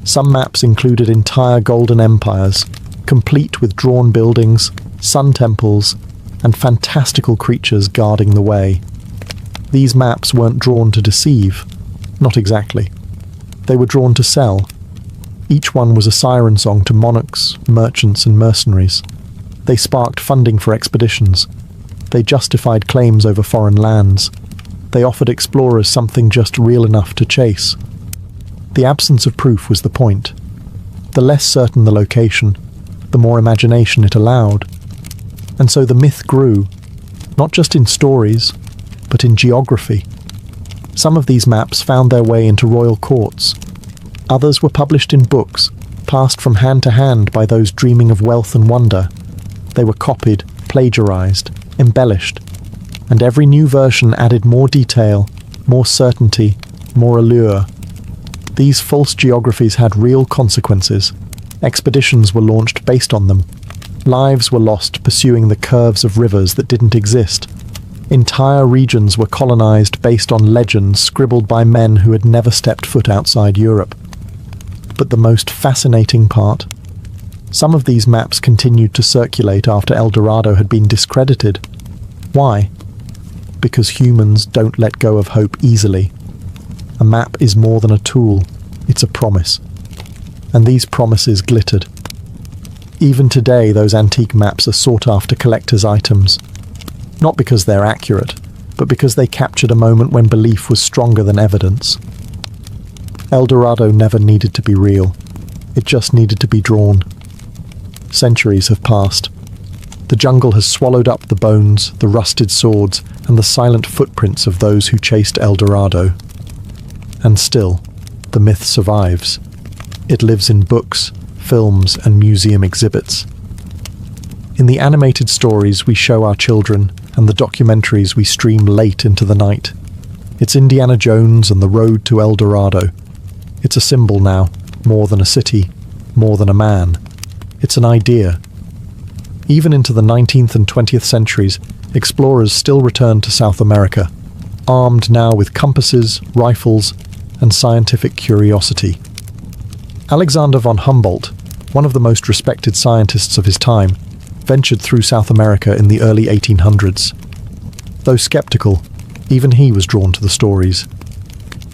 A: Some maps included entire golden empires, complete with drawn buildings, sun temples, and fantastical creatures guarding the way. These maps weren't drawn to deceive, not exactly. They were drawn to sell. Each one was a siren song to monarchs, merchants, and mercenaries. They sparked funding for expeditions. They justified claims over foreign lands. They offered explorers something just real enough to chase. The absence of proof was the point. The less certain the location, the more imagination it allowed. And so the myth grew, not just in stories, but in geography. Some of these maps found their way into royal courts. Others were published in books, passed from hand to hand by those dreaming of wealth and wonder. They were copied, plagiarized, embellished, and every new version added more detail, more certainty, more allure. These false geographies had real consequences. Expeditions were launched based on them. Lives were lost pursuing the curves of rivers that didn't exist. Entire regions were colonized based on legends scribbled by men who had never stepped foot outside Europe. But the most fascinating part, some of these maps continued to circulate after El Dorado had been discredited. Why? Because humans don't let go of hope easily. A map is more than a tool, it's a promise. And these promises glittered. Even today, those antique maps are sought after collectors' items. Not because they're accurate, but because they captured a moment when belief was stronger than evidence. El Dorado never needed to be real. It just needed to be drawn. Centuries have passed. The jungle has swallowed up the bones, the rusted swords, and the silent footprints of those who chased El Dorado. And still, the myth survives. It lives in books, films, and museum exhibits. In the animated stories we show our children and the documentaries we stream late into the night, it's Indiana Jones and the road to El Dorado. It's a symbol now, more than a city, more than a man. It's an idea. Even into the 19th and 20th centuries, explorers still returned to South America, armed now with compasses, rifles, and scientific curiosity. Alexander von Humboldt, one of the most respected scientists of his time, ventured through South America in the early 1800s. Though skeptical, even he was drawn to the stories.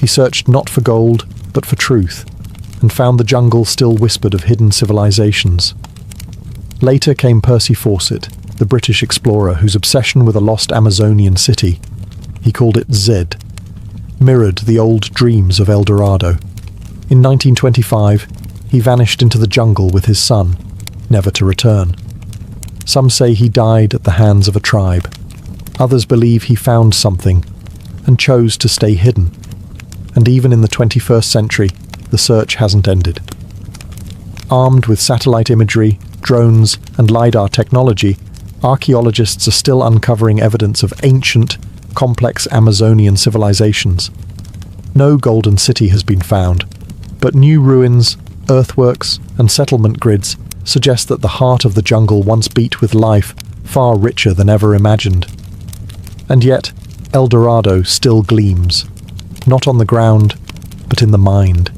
A: He searched not for gold, but for truth, and found the jungle still whispered of hidden civilizations. Later came Percy Fawcett, the British explorer whose obsession with a lost Amazonian city, he called it Zed, mirrored the old dreams of El Dorado. In 1925, he vanished into the jungle with his son, never to return. Some say he died at the hands of a tribe. Others believe he found something and chose to stay hidden. And even in the 21st century, the search hasn't ended. Armed with satellite imagery, drones, and LiDAR technology, archaeologists are still uncovering evidence of ancient, complex Amazonian civilizations. No golden city has been found, but new ruins, earthworks, and settlement grids suggest that the heart of the jungle once beat with life far richer than ever imagined. And yet, El Dorado still gleams, not on the ground, but in the mind.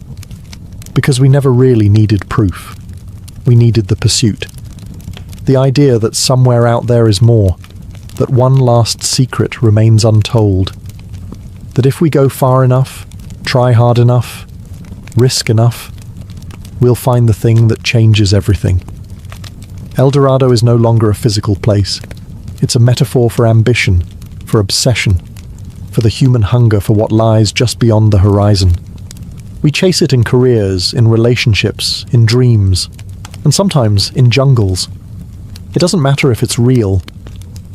A: Because we never really needed proof. We needed the pursuit. The idea that somewhere out there is more, that one last secret remains untold. That if we go far enough, try hard enough, risk enough, we'll find the thing that changes everything. El Dorado is no longer a physical place. It's a metaphor for ambition, for obsession, for the human hunger for what lies just beyond the horizon. We chase it in careers, in relationships, in dreams, and sometimes in jungles. It doesn't matter if it's real.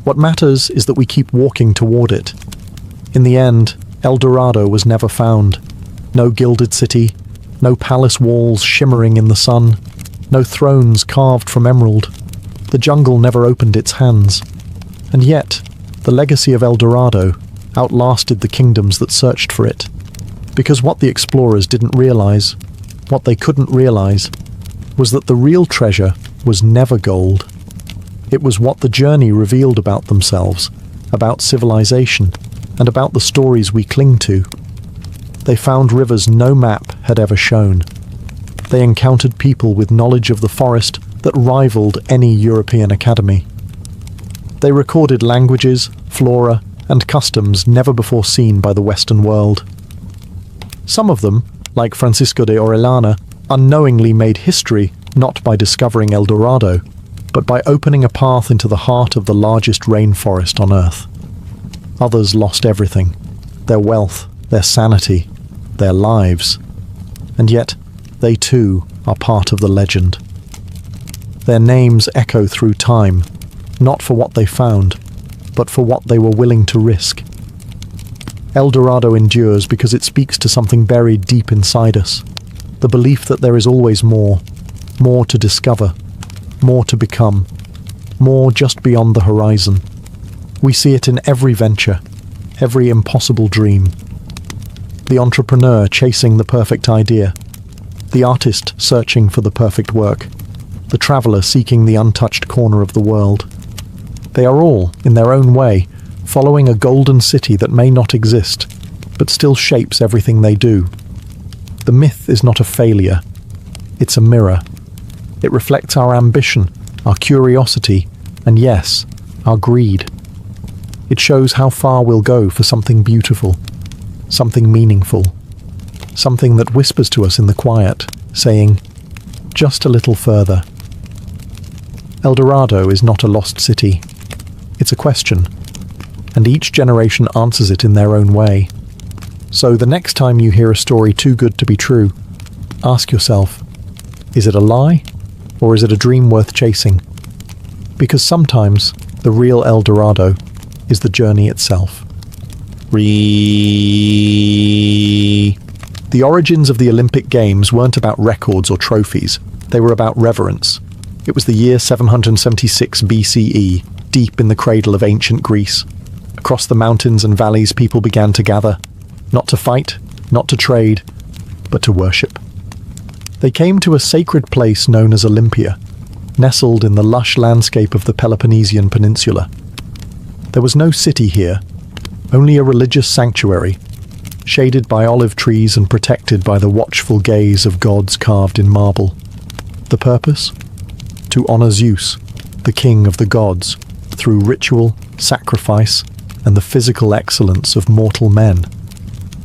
A: What matters is that we keep walking toward it. In the end, El Dorado was never found. No gilded city, no palace walls shimmering in the sun, no thrones carved from emerald. The jungle never opened its hands. And yet, the legacy of El Dorado outlasted the kingdoms that searched for it. Because what the explorers didn't realize, what they couldn't realize, was that the real treasure was never gold. It was what the journey revealed about themselves, about civilization, and about the stories we cling to. They found rivers no map had ever shown. They encountered people with knowledge of the forest that rivaled any European academy. They recorded languages, flora, and customs never before seen by the Western world. Some of them, like Francisco de Orellana, unknowingly made history not by discovering El Dorado, but by opening a path into the heart of the largest rainforest on Earth. Others lost everything, their wealth, their sanity, their lives. And yet, they too are part of the legend. Their names echo through time, not for what they found, but for what they were willing to risk. El Dorado endures because it speaks to something buried deep inside us, the belief that there is always more to discover, more to become, more just beyond the horizon. We see it in every venture, every impossible dream. The entrepreneur chasing the perfect idea, the artist searching for the perfect work, the traveller seeking the untouched corner of the world. They are all, in their own way, following a golden city that may not exist, but still shapes everything they do. The myth is not a failure, it's a mirror. It reflects our ambition, our curiosity, and yes, our greed. It shows how far we'll go for something beautiful, something meaningful, something that whispers to us in the quiet, saying, just a little further. El Dorado is not a lost city. It's a question, and each generation answers it in their own way. So the next time you hear a story too good to be true, ask yourself, is it a lie, or is it a dream worth chasing? Because sometimes the real El Dorado is the journey itself. The origins of the Olympic Games weren't about records or trophies, they were about reverence. It was the year 776 BCE, deep in the cradle of ancient Greece. Across the mountains and valleys people began to gather, not to fight, not to trade, but to worship. They came to a sacred place known as Olympia, nestled in the lush landscape of the Peloponnesian Peninsula. There was no city here, only a religious sanctuary, shaded by olive trees and protected by the watchful gaze of gods carved in marble. The purpose? To honor Zeus, the king of the gods, through ritual, sacrifice, and the physical excellence of mortal men.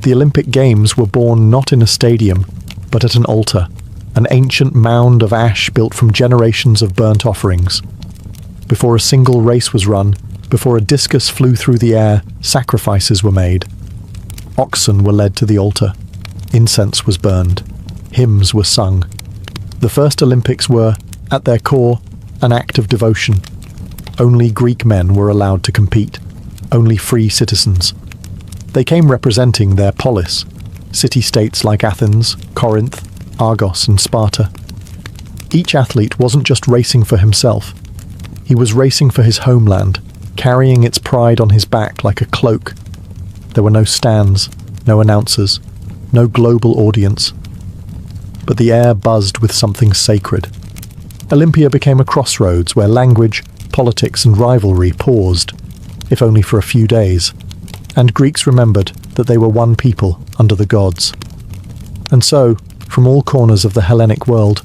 A: The Olympic Games were born not in a stadium, but at an altar, an ancient mound of ash built from generations of burnt offerings. Before a single race was run, before a discus flew through the air, sacrifices were made. Oxen were led to the altar. Incense was burned. Hymns were sung. The first Olympics were, at their core, an act of devotion, only Greek men were allowed to compete, only free citizens. They came representing their polis, city-states like Athens, Corinth, Argos and Sparta. Each athlete wasn't just racing for himself. He was racing for his homeland, carrying its pride on his back like a cloak. There were no stands, no announcers, no global audience. But the air buzzed with something sacred. Olympia became a crossroads where language, politics and rivalry paused, if only for a few days, and Greeks remembered that they were one people under the gods. And so, from all corners of the Hellenic world,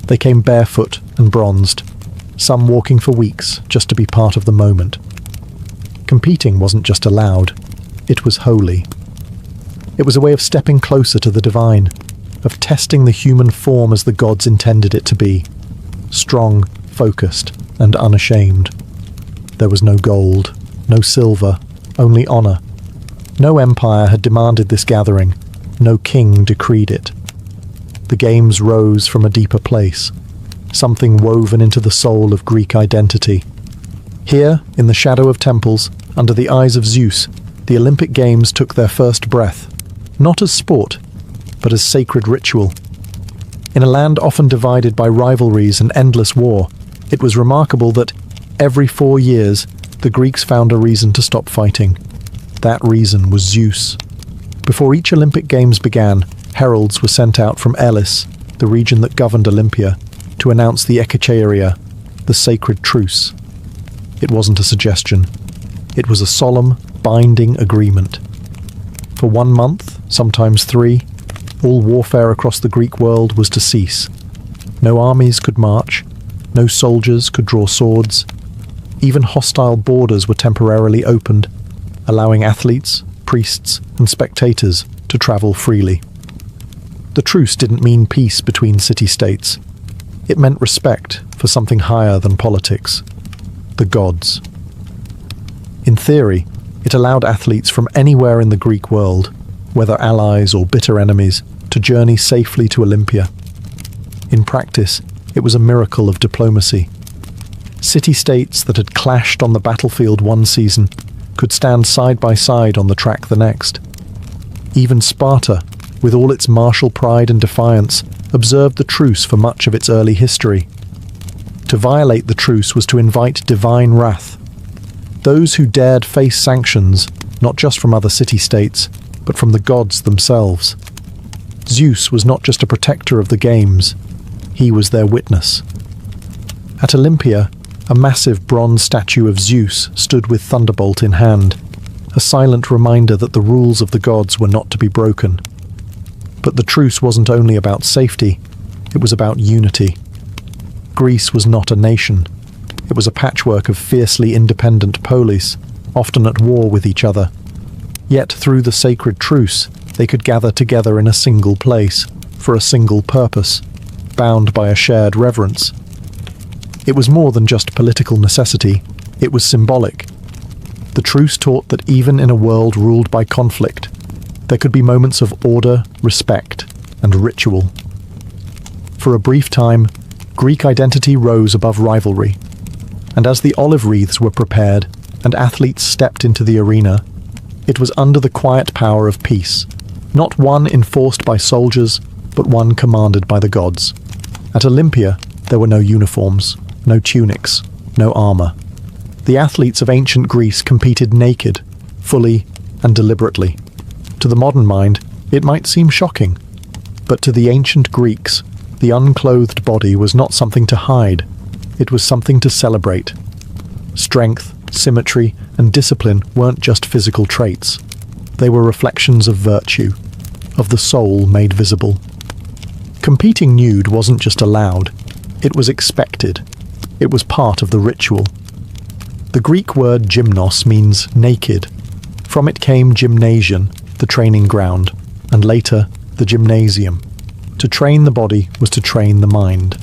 A: they came barefoot and bronzed, some walking for weeks just to be part of the moment. Competing wasn't just allowed, it was holy. It was a way of stepping closer to the divine, of testing the human form as the gods intended it to be, strong, focused, and unashamed. There was no gold, no silver, only honor. No empire had demanded this gathering, no king decreed it. The games rose from a deeper place, something woven into the soul of Greek identity. Here, in the shadow of temples, under the eyes of Zeus, the Olympic Games took their first breath, not as sport, but as sacred ritual. In a land often divided by rivalries and endless war, it was remarkable that, every 4 years, the Greeks found a reason to stop fighting. That reason was Zeus. Before each Olympic Games began, heralds were sent out from Elis, the region that governed Olympia, to announce the ekecheiria, the sacred truce. It wasn't a suggestion. It was a solemn, binding agreement. For 1 month, sometimes 3, all warfare across the Greek world was to cease. No armies could march, no soldiers could draw swords. Even hostile borders were temporarily opened, allowing athletes, priests, and spectators to travel freely. The truce didn't mean peace between city-states. It meant respect for something higher than politics, the gods. In theory, it allowed athletes from anywhere in the Greek world, whether allies or bitter enemies, to journey safely to Olympia. In practice, it was a miracle of diplomacy. City-states that had clashed on the battlefield one season could stand side by side on the track the next. Even Sparta, with all its martial pride and defiance, observed the truce for much of its early history. To violate the truce was to invite divine wrath. Those who dared face sanctions, not just from other city-states, but from the gods themselves. Zeus was not just a protector of the games, he was their witness. At Olympia, a massive bronze statue of Zeus stood with thunderbolt in hand, a silent reminder that the rules of the gods were not to be broken. But the truce wasn't only about safety, it was about unity. Greece was not a nation. It was a patchwork of fiercely independent polis, often at war with each other. Yet through the sacred truce, they could gather together in a single place, for a single purpose, bound by a shared reverence. It was more than just political necessity, it was symbolic. The truce taught that even in a world ruled by conflict, there could be moments of order, respect, and ritual. For a brief time, Greek identity rose above rivalry, and as the olive wreaths were prepared and athletes stepped into the arena, it was under the quiet power of peace, not one enforced by soldiers, but one commanded by the gods. At Olympia, there were no uniforms, no tunics, no armor. The athletes of ancient Greece competed naked, fully and deliberately. To the modern mind, it might seem shocking, but to the ancient Greeks, the unclothed body was not something to hide, it was something to celebrate. Strength, symmetry, and discipline weren't just physical traits. They were reflections of virtue, of the soul made visible. Competing nude wasn't just allowed, it was expected. It was part of the ritual. The Greek word gymnos means naked. From it came gymnasium, the training ground, and later, the gymnasium. To train the body was to train the mind.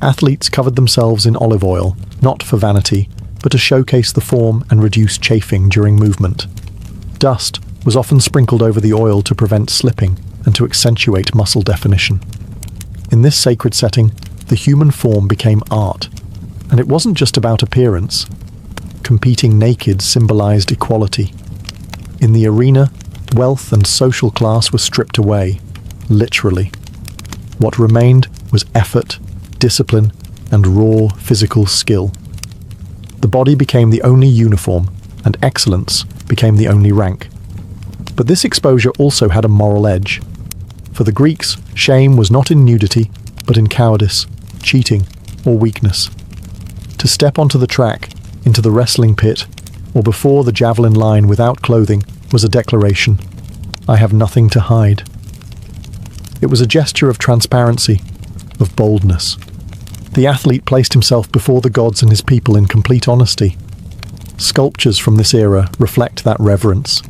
A: Athletes covered themselves in olive oil, not for vanity, but to showcase the form and reduce chafing during movement. Dust was often sprinkled over the oil to prevent slipping and to accentuate muscle definition. In this sacred setting, the human form became art. And it wasn't just about appearance, competing naked symbolized equality. In the arena, wealth and social class were stripped away, literally. What remained was effort, discipline, and raw physical skill. The body became the only uniform, and excellence became the only rank. But this exposure also had a moral edge. For the Greeks, shame was not in nudity, but in cowardice, cheating, or weakness. To step onto the track, into the wrestling pit, or before the javelin line without clothing was a declaration, "I have nothing to hide." It was a gesture of transparency, of boldness. The athlete placed himself before the gods and his people in complete honesty. Sculptures from this era reflect that reverence.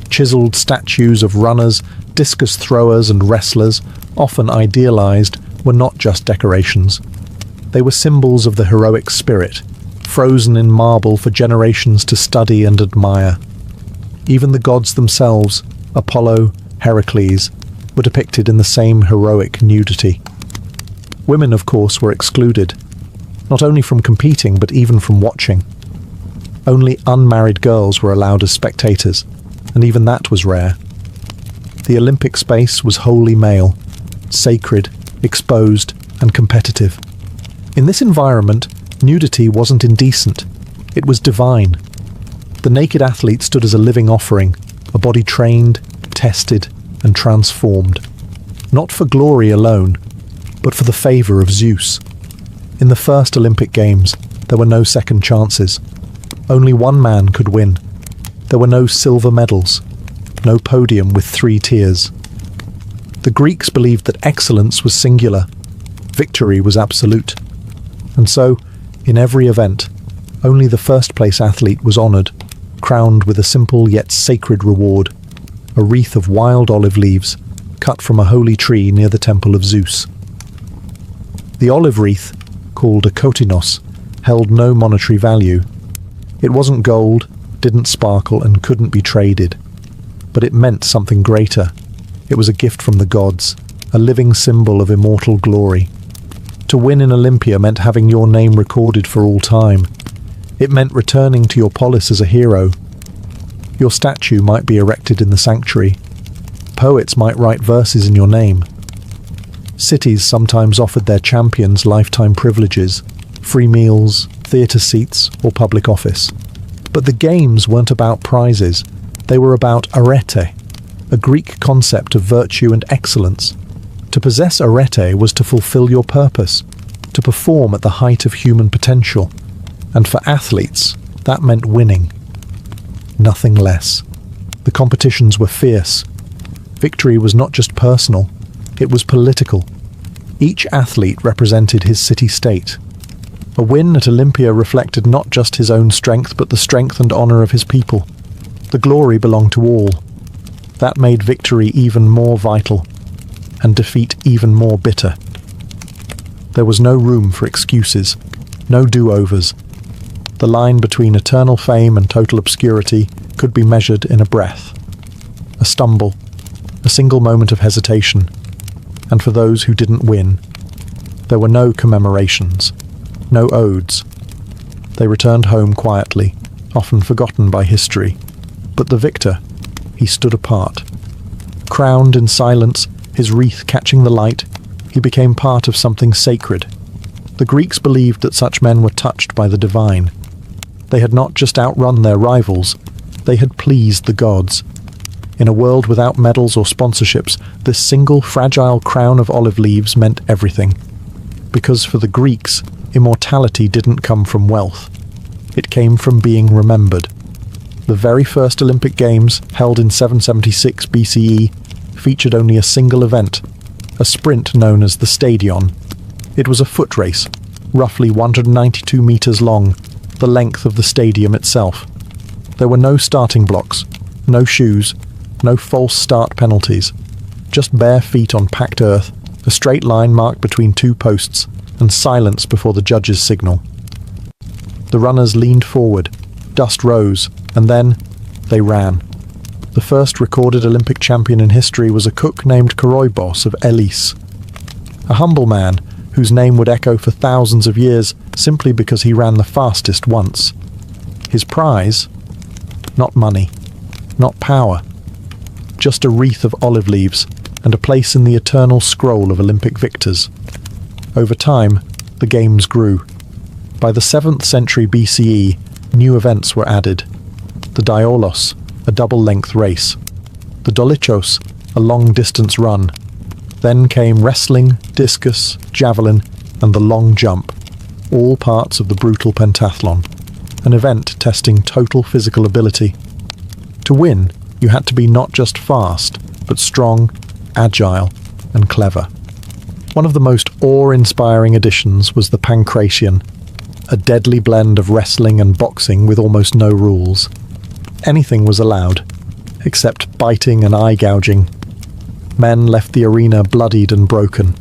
A: Chiseled statues of runners, discus throwers, and wrestlers, often idealized, were not just decorations. They were symbols of the heroic spirit, frozen in marble for generations to study and admire. Even the gods themselves, Apollo, Heracles, were depicted in the same heroic nudity. Women, of course, were excluded, not only from competing but even from watching. Only unmarried girls were allowed as spectators, and even that was rare. The Olympic space was wholly male, sacred, exposed, and competitive. In this environment, nudity wasn't indecent, it was divine. The naked athlete stood as a living offering, a body trained, tested, and transformed. Not for glory alone, but for the favour of Zeus. In the first Olympic Games, there were no second chances. Only one man could win. There were no silver medals, no podium with 3 tiers. The Greeks believed that excellence was singular, victory was absolute. And so, in every event, only the first-place athlete was honoured, crowned with a simple yet sacred reward, a wreath of wild olive leaves cut from a holy tree near the temple of Zeus. The olive wreath, called a kotinos, held no monetary value. It wasn't gold, didn't sparkle, and couldn't be traded. But it meant something greater. It was a gift from the gods, a living symbol of immortal glory. To win in Olympia meant having your name recorded for all time. It meant returning to your polis as a hero. Your statue might be erected in the sanctuary. Poets might write verses in your name. Cities sometimes offered their champions lifetime privileges, free meals, theatre seats, or public office. But the games weren't about prizes. They were about arete, a Greek concept of virtue and excellence. To possess arete was to fulfill your purpose, to perform at the height of human potential. And for athletes, that meant winning. Nothing less. The competitions were fierce. Victory was not just personal, it was political. Each athlete represented his city-state. A win at Olympia reflected not just his own strength, but the strength and honour of his people. The glory belonged to all. That made victory even more vital, and defeat even more bitter. There was no room for excuses, no do-overs. The line between eternal fame and total obscurity could be measured in a breath. A stumble, a single moment of hesitation. And for those who didn't win, there were no commemorations, no odes. They returned home quietly, often forgotten by history. But the victor, he stood apart. Crowned in silence, his wreath catching the light, he became part of something sacred. The Greeks believed that such men were touched by the divine. They had not just outrun their rivals, they had pleased the gods. In a world without medals or sponsorships, this single fragile crown of olive leaves meant everything. Because for the Greeks, immortality didn't come from wealth. It came from being remembered. The very first Olympic Games, held in 776 BCE, featured only a single event, a sprint known as the stadion. It was a foot race, roughly 192 meters long, the length of the stadium itself. There were no starting blocks, no shoes, no false start penalties, just bare feet on packed earth, a straight line marked between 2 posts, and silence before the judge's signal. The runners leaned forward, dust rose, and then they ran. The first recorded Olympic champion in history was a cook named Koroibos of Elis, a humble man whose name would echo for thousands of years simply because he ran the fastest once. His prize? Not money, not power, just a wreath of olive leaves and a place in the eternal scroll of Olympic victors. Over time, the games grew. By the 7th century BCE, new events were added. The Diolos, a double-length race. The Dolichos, a long-distance run. Then came wrestling, discus, javelin, and the long jump, all parts of the brutal pentathlon, an event testing total physical ability. To win, you had to be not just fast, but strong, agile, and clever. One of the most awe-inspiring additions was the pancration, a deadly blend of wrestling and boxing with almost no rules. Anything was allowed, except biting and eye gouging. Men left the arena bloodied and broken.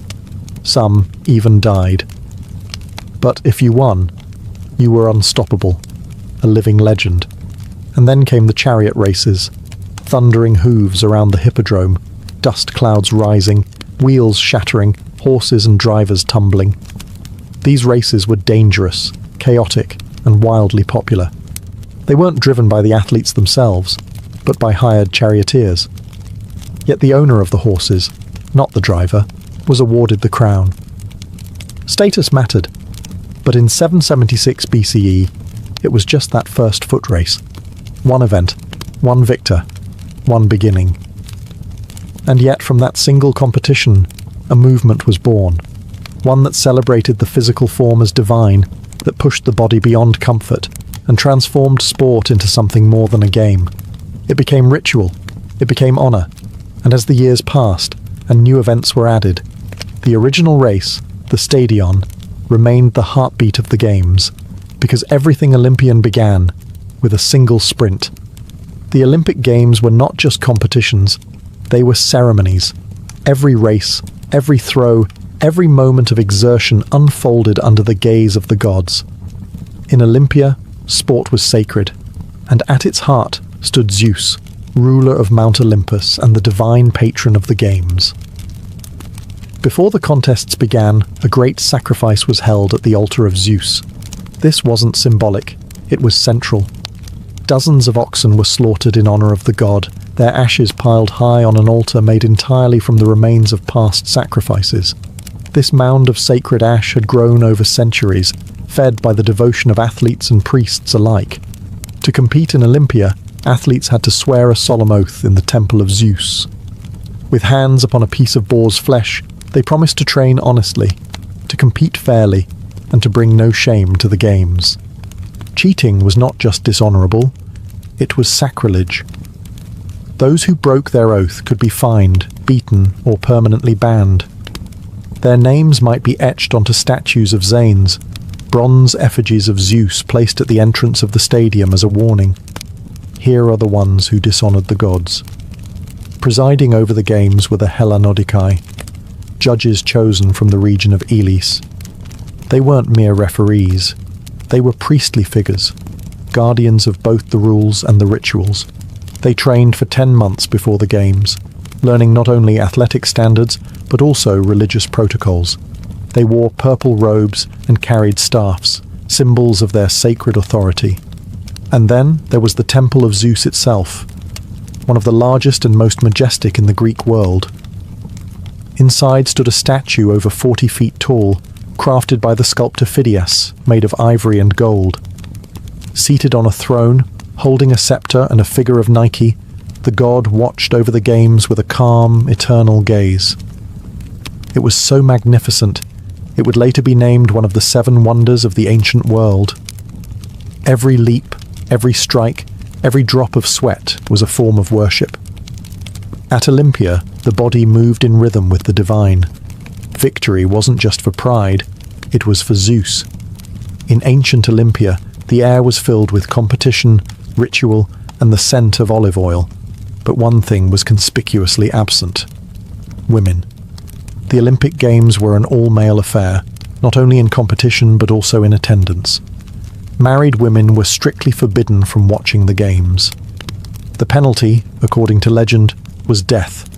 A: Some even died. But if you won, you were unstoppable, a living legend. And then came the chariot races, thundering hooves around the hippodrome, dust clouds rising, wheels shattering, horses and drivers tumbling. These races were dangerous, chaotic, and wildly popular. They weren't driven by the athletes themselves, but by hired charioteers. Yet the owner of the horses, not the driver, was awarded the crown. Status mattered, but in 776 BCE, it was just that first foot race. One event, one victor, one beginning. And yet from that single competition, a movement was born. One that celebrated the physical form as divine, that pushed the body beyond comfort, and transformed sport into something more than a game. It became ritual, it became honor, and as the years passed and new events were added, the original race, the stadion, remained the heartbeat of the games, because everything Olympian began with a single sprint. The Olympic Games were not just competitions, they were ceremonies. Every race, every throw, every moment of exertion unfolded under the gaze of the gods. In Olympia, sport was sacred, and at its heart stood Zeus, ruler of Mount Olympus and the divine patron of the games. Before the contests began, a great sacrifice was held at the altar of Zeus. This wasn't symbolic, it was central. Dozens of oxen were slaughtered in honor of the god, their ashes piled high on an altar made entirely from the remains of past sacrifices. This mound of sacred ash had grown over centuries, fed by the devotion of athletes and priests alike. To compete in Olympia, athletes had to swear a solemn oath in the temple of Zeus. With hands upon a piece of boar's flesh, they promised to train honestly, to compete fairly, and to bring no shame to the games. Cheating was not just dishonorable, it was sacrilege. Those who broke their oath could be fined, beaten, or permanently banned. Their names might be etched onto statues of Zanes, bronze effigies of Zeus placed at the entrance of the stadium as a warning. Here are the ones who dishonored the gods. Presiding over the games were the Hellanodikai, judges chosen from the region of Elis. They weren't mere referees. They were priestly figures, guardians of both the rules and the rituals. They trained for 10 months before the games, learning not only athletic standards, but also religious protocols. They wore purple robes and carried staffs, symbols of their sacred authority. And then there was the Temple of Zeus itself, one of the largest and most majestic in the Greek world. Inside stood a statue over 40 feet tall, crafted by the sculptor Phidias, made of ivory and gold. Seated on a throne, holding a scepter and a figure of Nike, the god watched over the games with a calm, eternal gaze. It was so magnificent, it would later be named one of the 7 wonders of the ancient world. Every leap, every strike, every drop of sweat was a form of worship. At Olympia, the body moved in rhythm with the divine. Victory wasn't just for pride, it was for Zeus. In ancient Olympia, the air was filled with competition, ritual, and the scent of olive oil. But one thing was conspicuously absent: women. The Olympic Games were an all-male affair, not only in competition but also in attendance. Married women were strictly forbidden from watching the games. The penalty, according to legend, was death,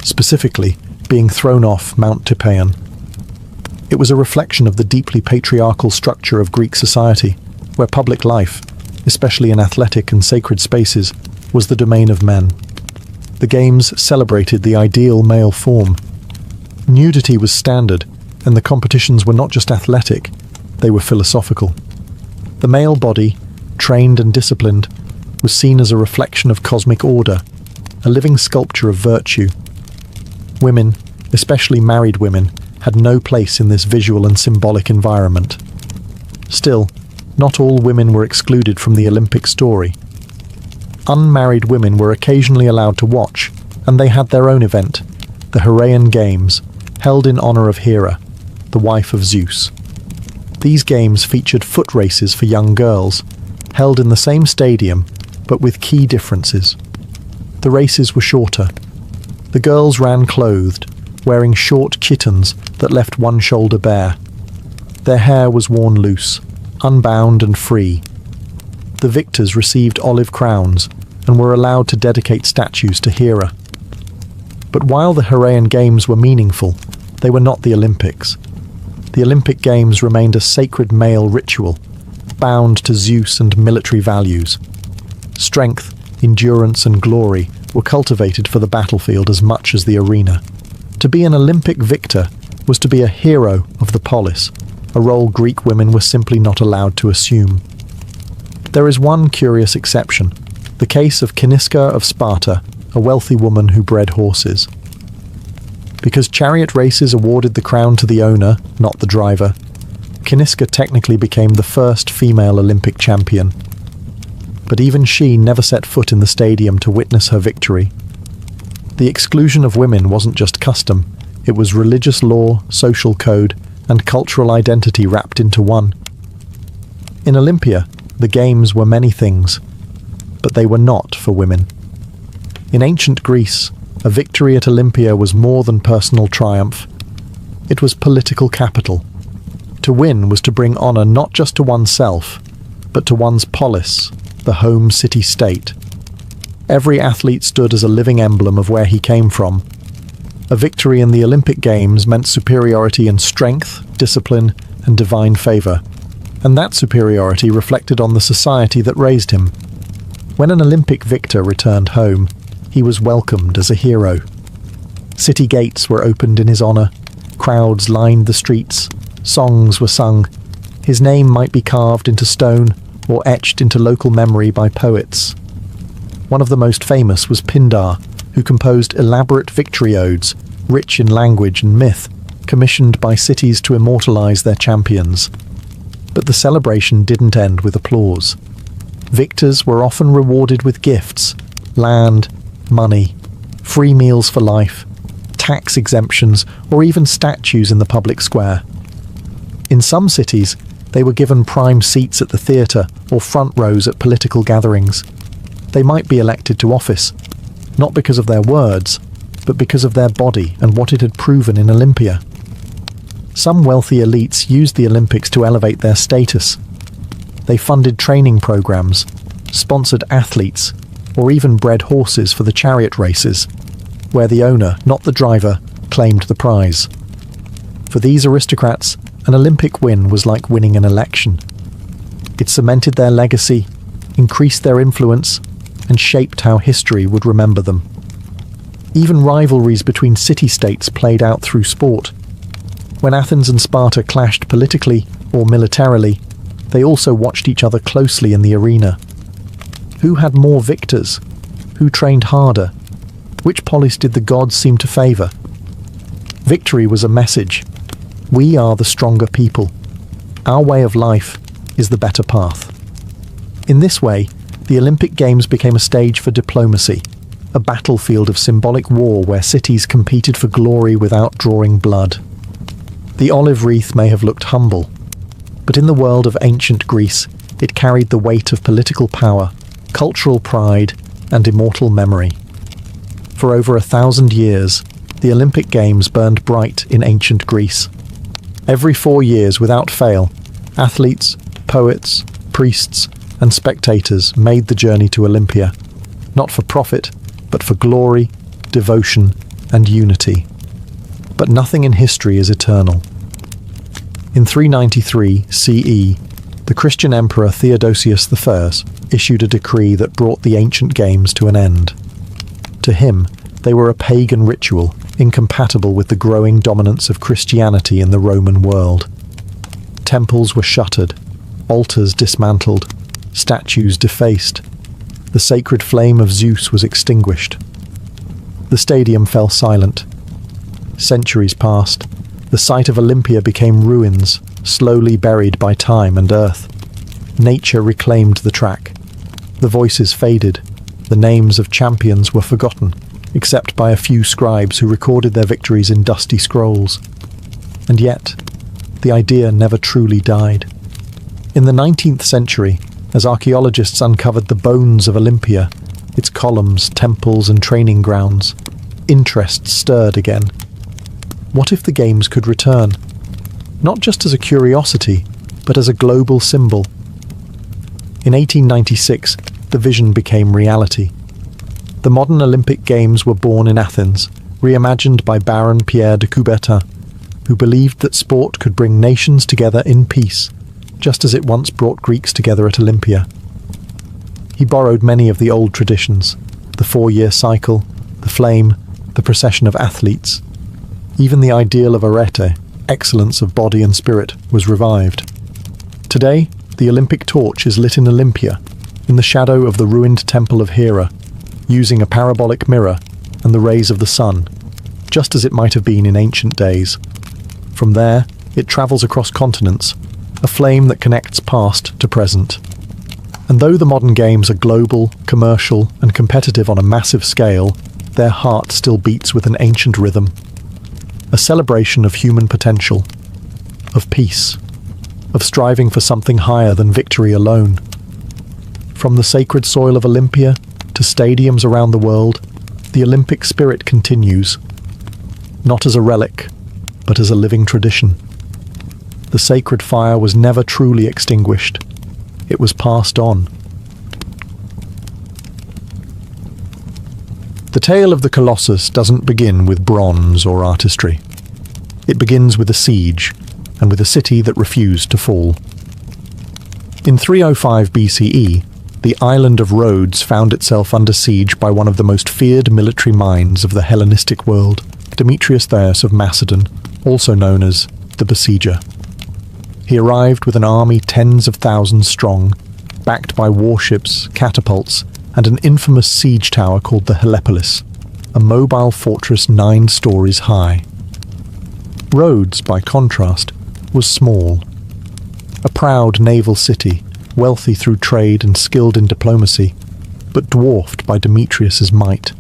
A: specifically being thrown off Mount Typeon. It was a reflection of the deeply patriarchal structure of Greek society, where public life, especially in athletic and sacred spaces, was the domain of men. The games celebrated the ideal male form. Nudity was standard, and the competitions were not just athletic, they were philosophical. The male body, trained and disciplined, was seen as a reflection of cosmic order, a living sculpture of virtue. Women, especially married women, had no place in this visual and symbolic environment. Still, not all women were excluded from the Olympic story. Unmarried women were occasionally allowed to watch, and they had their own event, the Heraean Games, held in honor of Hera, the wife of Zeus. These games featured foot races for young girls, held in the same stadium, but with key differences. The races were shorter. The girls ran clothed, wearing short chitons that left one shoulder bare. Their hair was worn loose, unbound and free. The victors received olive crowns and were allowed to dedicate statues to Hera. But while the Heraean Games were meaningful, they were not the Olympics. The Olympic Games remained a sacred male ritual, bound to Zeus and military values. Strength, endurance and glory were cultivated for the battlefield as much as the arena. To be an Olympic victor was to be a hero of the polis, a role Greek women were simply not allowed to assume. There is one curious exception, the case of Ciniska of Sparta, a wealthy woman who bred horses. Because chariot races awarded the crown to the owner, not the driver, Ciniska technically became the first female Olympic champion. But even she never set foot in the stadium to witness her victory. The exclusion of women wasn't just custom, it was religious law, social code, and cultural identity wrapped into one. In Olympia, the games were many things, but they were not for women. In ancient Greece, a victory at Olympia was more than personal triumph. It was political capital. To win was to bring honor not just to oneself, but to one's polis, the home city-state. Every athlete stood as a living emblem of where he came from. A victory in the Olympic Games meant superiority in strength, discipline, and divine favor, and that superiority reflected on the society that raised him. When an Olympic victor returned home, he was welcomed as a hero. City gates were opened in his honor, crowds lined the streets, songs were sung. His name might be carved into stone or etched into local memory by poets. One of the most famous was Pindar, who composed elaborate victory odes, rich in language and myth, commissioned by cities to immortalize their champions. But the celebration didn't end with applause. Victors were often rewarded with gifts, land, money, free meals for life, tax exemptions, or even statues in the public square. In some cities, they were given prime seats at the theatre or front rows at political gatherings. They might be elected to office, not because of their words, but because of their body and what it had proven in Olympia. Some wealthy elites used the Olympics to elevate their status. They funded training programs, sponsored athletes, or even bred horses for the chariot races, where the owner, not the driver, claimed the prize. For these aristocrats, an Olympic win was like winning an election. It cemented their legacy, increased their influence, and shaped how history would remember them. Even rivalries between city-states played out through sport. When Athens and Sparta clashed politically or militarily, they also watched each other closely in the arena. Who had more victors? Who trained harder? Which polis did the gods seem to favor? Victory was a message. We are the stronger people. Our way of life is the better path. In this way, the Olympic Games became a stage for diplomacy, a battlefield of symbolic war where cities competed for glory without drawing blood. The olive wreath may have looked humble, but in the world of ancient Greece, it carried the weight of political power, cultural pride, and immortal memory. For over 1,000 years, the Olympic Games burned bright in ancient Greece. Every 4 years, without fail, athletes, poets, priests, and spectators made the journey to Olympia, not for profit, but for glory, devotion, and unity. But nothing in history is eternal. In 393 CE, the the Christian Emperor Theodosius I issued a decree that brought the ancient games to an end. To him, they were a pagan ritual, incompatible with the growing dominance of Christianity in the Roman world. Temples were shuttered, altars dismantled, statues defaced. The sacred flame of Zeus was extinguished. The stadium fell silent. Centuries passed. The site of Olympia became ruins, slowly buried by time and earth. Nature reclaimed the track. The voices faded. The names of champions were forgotten, except by a few scribes who recorded their victories in dusty scrolls. And yet, the idea never truly died. In the 19th century, as archaeologists uncovered the bones of Olympia, its columns, temples, and training grounds, interest stirred again. What if the games could return? Not just as a curiosity, but as a global symbol. In 1896, the vision became reality. The modern Olympic Games were born in Athens, reimagined by Baron Pierre de Coubertin, who believed that sport could bring nations together in peace, just as it once brought Greeks together at Olympia. He borrowed many of the old traditions, the 4-year cycle, the flame, the procession of athletes. Even the ideal of arete, excellence of body and spirit, was revived. Today, the Olympic torch is lit in Olympia, in the shadow of the ruined temple of Hera, using a parabolic mirror and the rays of the sun, just as it might have been in ancient days. From there, it travels across continents, a flame that connects past to present. And though the modern games are global, commercial, and competitive on a massive scale, their heart still beats with an ancient rhythm. A celebration of human potential, of peace, of striving for something higher than victory alone. From the sacred soil of Olympia to stadiums around the world, the Olympic spirit continues, not as a relic, but as a living tradition. The sacred fire was never truly extinguished. It was passed on. The tale of the Colossus doesn't begin with bronze or artistry. It begins with a siege, and with a city that refused to fall. In 305 BCE, the island of Rhodes found itself under siege by one of the most feared military minds of the Hellenistic world, Demetrius Thais of Macedon, also known as the Besieger. He arrived with an army tens of thousands strong, backed by warships, catapults, and an infamous siege tower called the Helepolis, a mobile fortress 9 stories high. Rhodes, by contrast, was small. A proud naval city, wealthy through trade and skilled in diplomacy, but dwarfed by Demetrius's might.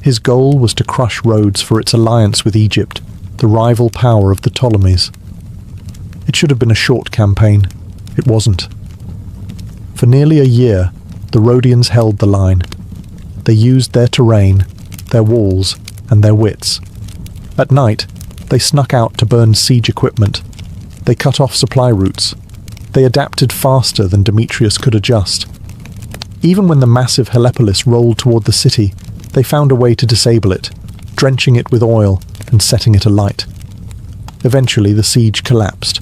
A: His goal was to crush Rhodes for its alliance with Egypt, the rival power of the Ptolemies. It should have been a short campaign. It wasn't. For nearly a year, the Rhodians held the line. They used their terrain, their walls, and their wits. At night, they snuck out to burn siege equipment. They cut off supply routes. They adapted faster than Demetrius could adjust. Even when the massive Helepolis rolled toward the city, they found a way to disable it, drenching it with oil and setting it alight. Eventually, the siege collapsed.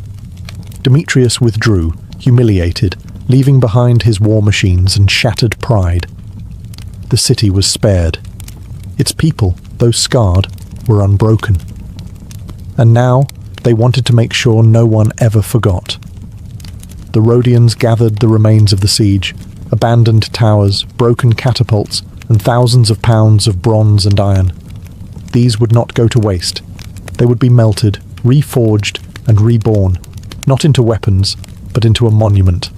A: Demetrius withdrew, humiliated, leaving behind his war machines and shattered pride. The city was spared. Its people, though scarred, were unbroken. And now, they wanted to make sure no one ever forgot. The Rhodians gathered the remains of the siege, abandoned towers, broken catapults, and thousands of pounds of bronze and iron. These would not go to waste. They would be melted, reforged, and reborn, not into weapons, but into a monument.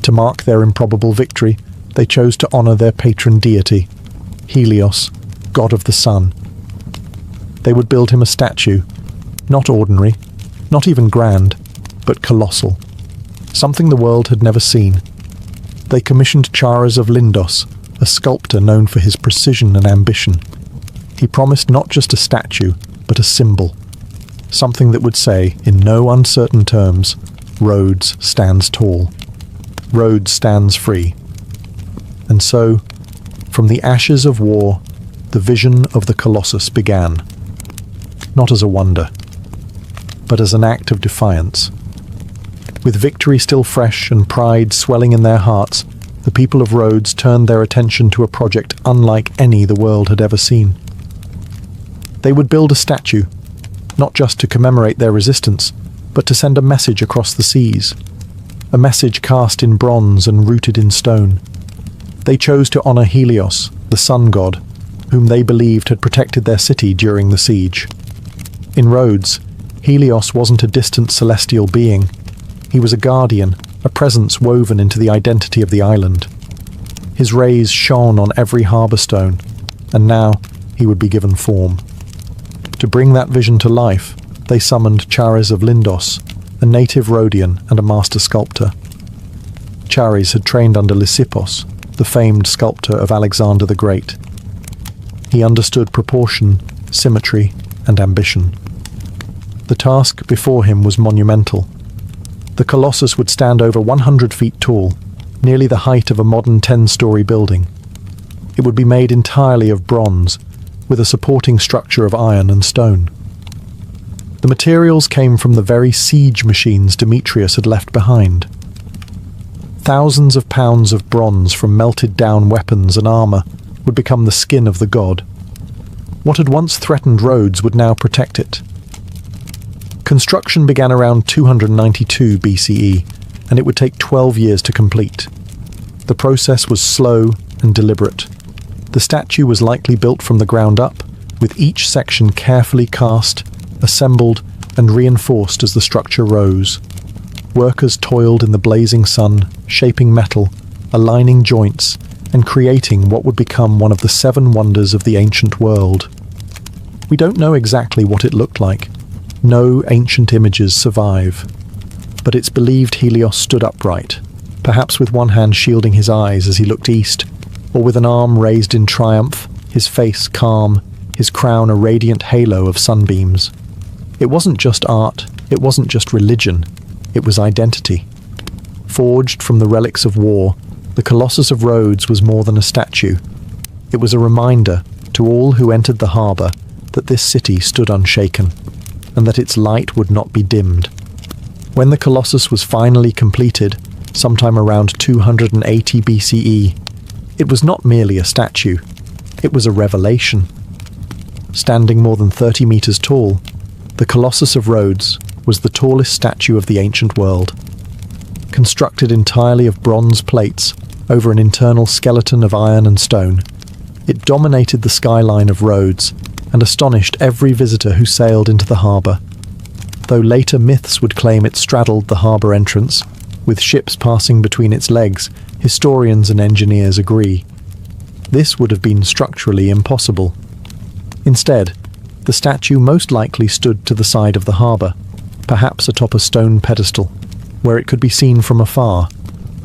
A: To mark their improbable victory, they chose to honor their patron deity, Helios, god of the sun. They would build him a statue, not ordinary, not even grand, but colossal, something the world had never seen. They commissioned Chares of Lindos, a sculptor known for his precision and ambition. He promised not just a statue, but a symbol, something that would say, in no uncertain terms, Rhodes stands tall. Rhodes stands free. And so, from the ashes of war, the vision of the Colossus began. Not as a wonder, but as an act of defiance. With victory still fresh and pride swelling in their hearts, the people of Rhodes turned their attention to a project unlike any the world had ever seen. They would build a statue, not just to commemorate their resistance, but to send a message across the seas. A message cast in bronze and rooted in stone. They chose to honor Helios, the sun god, whom they believed had protected their city during the siege. In Rhodes, Helios wasn't a distant celestial being. He was a guardian, a presence woven into the identity of the island. His rays shone on every harbour stone, and now he would be given form. To bring that vision to life, they summoned Charis of Lindos, a native Rhodian and a master sculptor. Charis had trained under Lysippos, the famed sculptor of Alexander the Great. He understood proportion, symmetry, and ambition. The task before him was monumental. The Colossus would stand over 100 feet tall, nearly the height of a modern 10-story building. It would be made entirely of bronze, with a supporting structure of iron and stone. The materials came from the very siege machines Demetrius had left behind. Thousands of pounds of bronze from melted-down weapons and armour would become the skin of the god. What had once threatened Rhodes would now protect it. Construction began around 292 BCE, and it would take 12 years to complete. The process was slow and deliberate. The statue was likely built from the ground up, with each section carefully cast, assembled, and reinforced as the structure rose. Workers toiled in the blazing sun, shaping metal, aligning joints, and creating what would become one of the 7 wonders of the ancient world. We don't know exactly what it looked like. No ancient images survive. But it's believed Helios stood upright, perhaps with one hand shielding his eyes as he looked east, or with an arm raised in triumph, his face calm, his crown a radiant halo of sunbeams. It wasn't just art, it wasn't just religion, it was identity. Forged from the relics of war, the Colossus of Rhodes was more than a statue. It was a reminder to all who entered the harbour that this city stood unshaken, and that its light would not be dimmed. When the Colossus was finally completed, sometime around 280 BCE, it was not merely a statue, it was a revelation. Standing more than 30 meters tall, the Colossus of Rhodes was the tallest statue of the ancient world. Constructed entirely of bronze plates over an internal skeleton of iron and stone, it dominated the skyline of Rhodes and astonished every visitor who sailed into the harbour. Though later myths would claim it straddled the harbour entrance, with ships passing between its legs, historians and engineers agree. This would have been structurally impossible. Instead, the statue most likely stood to the side of the harbour, perhaps atop a stone pedestal, where it could be seen from afar,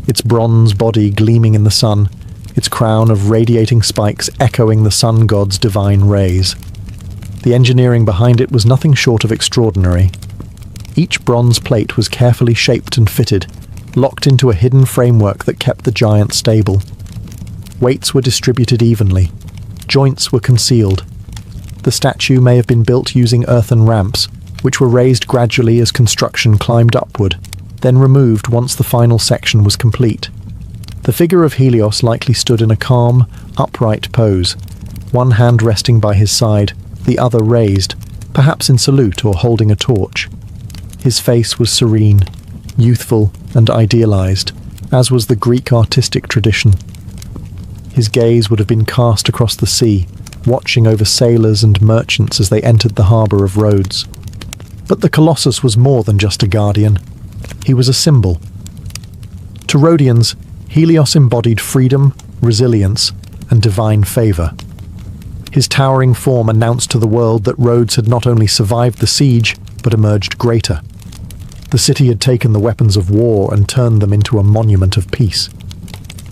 A: its bronze body gleaming in the sun, its crown of radiating spikes echoing the sun god's divine rays. The engineering behind it was nothing short of extraordinary. Each bronze plate was carefully shaped and fitted, locked into a hidden framework that kept the giant stable. Weights were distributed evenly. Joints were concealed. The statue may have been built using earthen ramps, which were raised gradually as construction climbed upward, then removed once the final section was complete. The figure of Helios likely stood in a calm, upright pose, one hand resting by his side, the other raised, perhaps in salute or holding a torch. His face was serene, youthful and idealized, as was the Greek artistic tradition. His gaze would have been cast across the sea, watching over sailors and merchants as they entered the harbour of Rhodes. But the Colossus was more than just a guardian. He was a symbol. To Rhodians, Helios embodied freedom, resilience, and divine favour. His towering form announced to the world that Rhodes had not only survived the siege, but emerged greater. The city had taken the weapons of war and turned them into a monument of peace.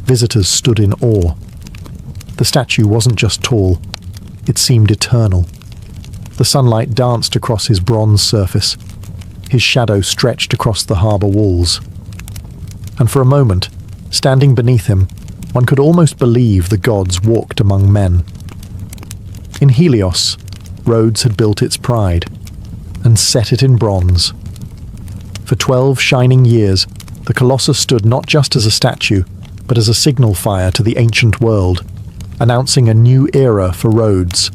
A: Visitors stood in awe. The statue wasn't just tall, it seemed eternal. The sunlight danced across his bronze surface. His shadow stretched across the harbour walls. And for a moment, standing beneath him, one could almost believe the gods walked among men. In Helios, Rhodes had built its pride, and set it in bronze. For 12 shining years, the Colossus stood not just as a statue, but as a signal fire to the ancient world, announcing a new era for Rhodes.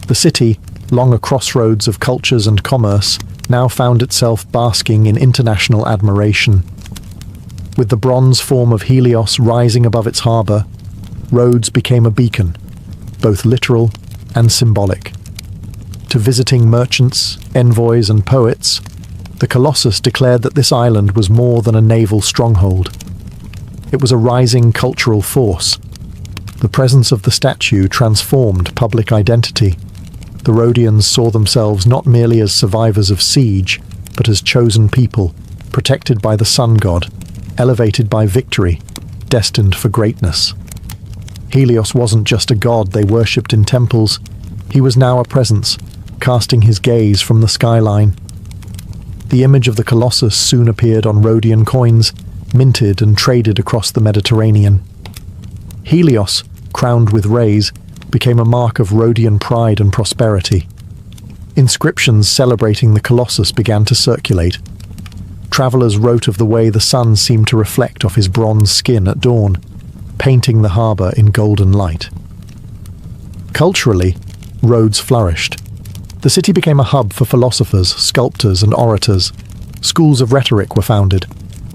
A: The city, long a crossroads of cultures and commerce, now found itself basking in international admiration. With the bronze form of Helios rising above its harbour, Rhodes became a beacon, both literal and symbolic. To visiting merchants, envoys and poets, the Colossus declared that this island was more than a naval stronghold. It was a rising cultural force. The presence of the statue transformed public identity. The Rhodians saw themselves not merely as survivors of siege, but as chosen people, protected by the sun god, elevated by victory, destined for greatness. Helios wasn't just a god they worshipped in temples. He was now a presence, casting his gaze from the skyline. The image of the Colossus soon appeared on Rhodian coins, minted and traded across the Mediterranean. Helios, crowned with rays, became a mark of Rhodian pride and prosperity. Inscriptions celebrating the Colossus began to circulate. Travellers wrote of the way the sun seemed to reflect off his bronze skin at dawn, painting the harbour in golden light. Culturally, Rhodes flourished. The city became a hub for philosophers, sculptors and orators. Schools of rhetoric were founded.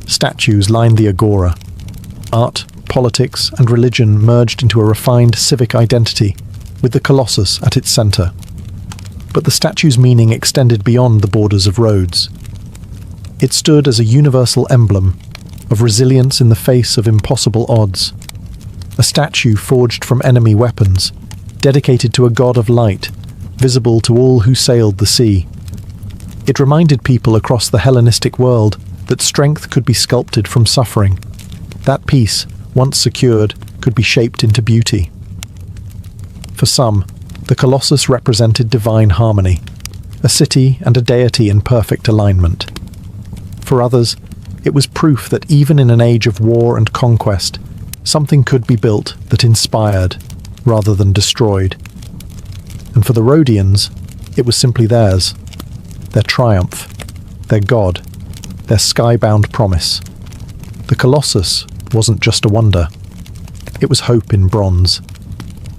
A: Statues lined the agora. Art, politics and religion merged into a refined civic identity, with the Colossus at its centre. But the statue's meaning extended beyond the borders of Rhodes. It stood as a universal emblem of resilience in the face of impossible odds. A statue forged from enemy weapons, dedicated to a god of light, visible to all who sailed the sea. It reminded people across the Hellenistic world that strength could be sculpted from suffering. That peace, once secured, could be shaped into beauty. For some, the Colossus represented divine harmony, a city and a deity in perfect alignment. For others, it was proof that even in an age of war and conquest, something could be built that inspired rather than destroyed. And for the Rhodians, it was simply theirs, their triumph, their god, their skybound promise. The Colossus wasn't just a wonder. It was hope in bronze.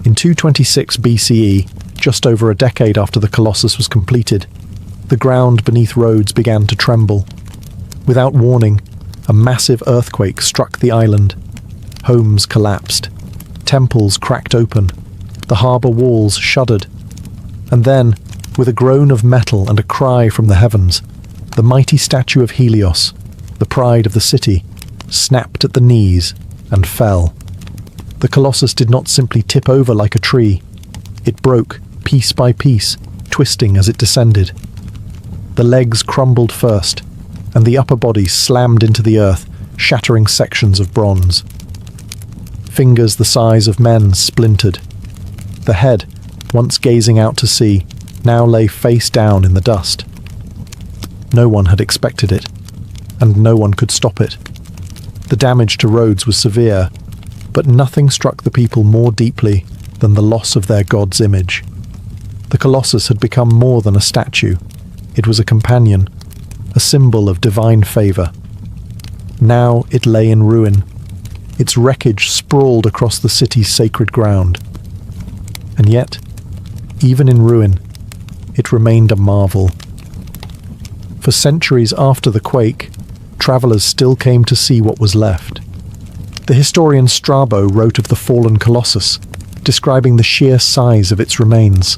A: In 226 BCE, just over a decade after the Colossus was completed, the ground beneath Rhodes began to tremble. Without warning, a massive earthquake struck the island. Homes collapsed. Temples cracked open. The harbour walls shuddered. And then, with a groan of metal and a cry from the heavens, the mighty statue of Helios, the pride of the city, snapped at the knees and fell. The Colossus did not simply tip over like a tree. It broke, piece by piece, twisting as it descended. The legs crumbled first, and the upper body slammed into the earth, shattering sections of bronze. Fingers the size of men splintered. The head, once gazing out to sea, now lay face down in the dust. No one had expected it, and no one could stop it. The damage to Rhodes was severe, but nothing struck the people more deeply than the loss of their god's image. The Colossus had become more than a statue. It was a companion, a symbol of divine favour. Now it lay in ruin. Its wreckage sprawled across the city's sacred ground. And yet, even in ruin, it remained a marvel. For centuries after the quake, travellers still came to see what was left. The historian Strabo wrote of the fallen Colossus, describing the sheer size of its remains.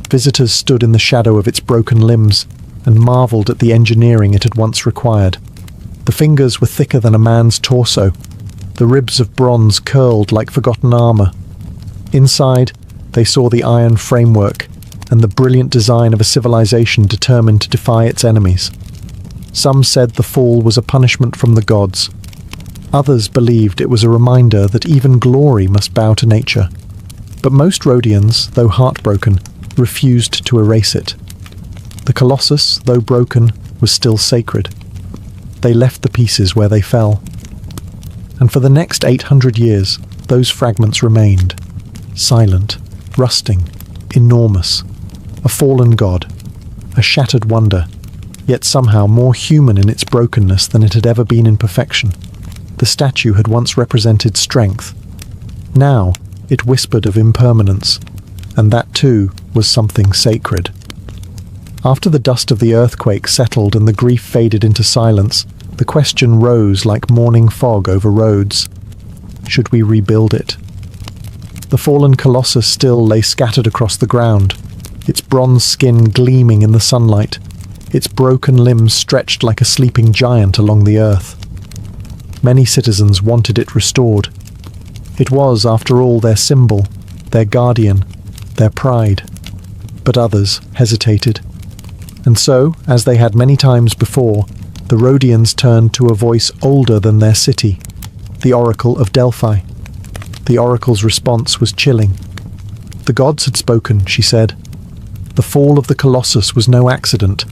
A: Visitors stood in the shadow of its broken limbs and marvelled at the engineering it had once required. The fingers were thicker than a man's torso. The ribs of bronze curled like forgotten armour. Inside, they saw the iron framework and the brilliant design of a civilization determined to defy its enemies. Some said the fall was a punishment from the gods. Others believed it was a reminder that even glory must bow to nature. But most Rhodians, though heartbroken, refused to erase it. The Colossus, though broken, was still sacred. They left the pieces where they fell. And for the next 800 years, those fragments remained, silent, rusting, enormous, a fallen god, a shattered wonder, yet somehow more human in its brokenness than it had ever been in perfection. The statue had once represented strength. Now it whispered of impermanence, and that too was something sacred. After the dust of the earthquake settled and the grief faded into silence, the question rose like morning fog over Rhodes. Should we rebuild it? The fallen colossus still lay scattered across the ground, its bronze skin gleaming in the sunlight, its broken limbs stretched like a sleeping giant along the earth. Many citizens wanted it restored. It was, after all, their symbol, their guardian, their pride. But others hesitated. And so, as they had many times before, the Rhodians turned to a voice older than their city, the Oracle of Delphi. The Oracle's response was chilling. The gods had spoken, she said. The fall of the Colossus was no accident.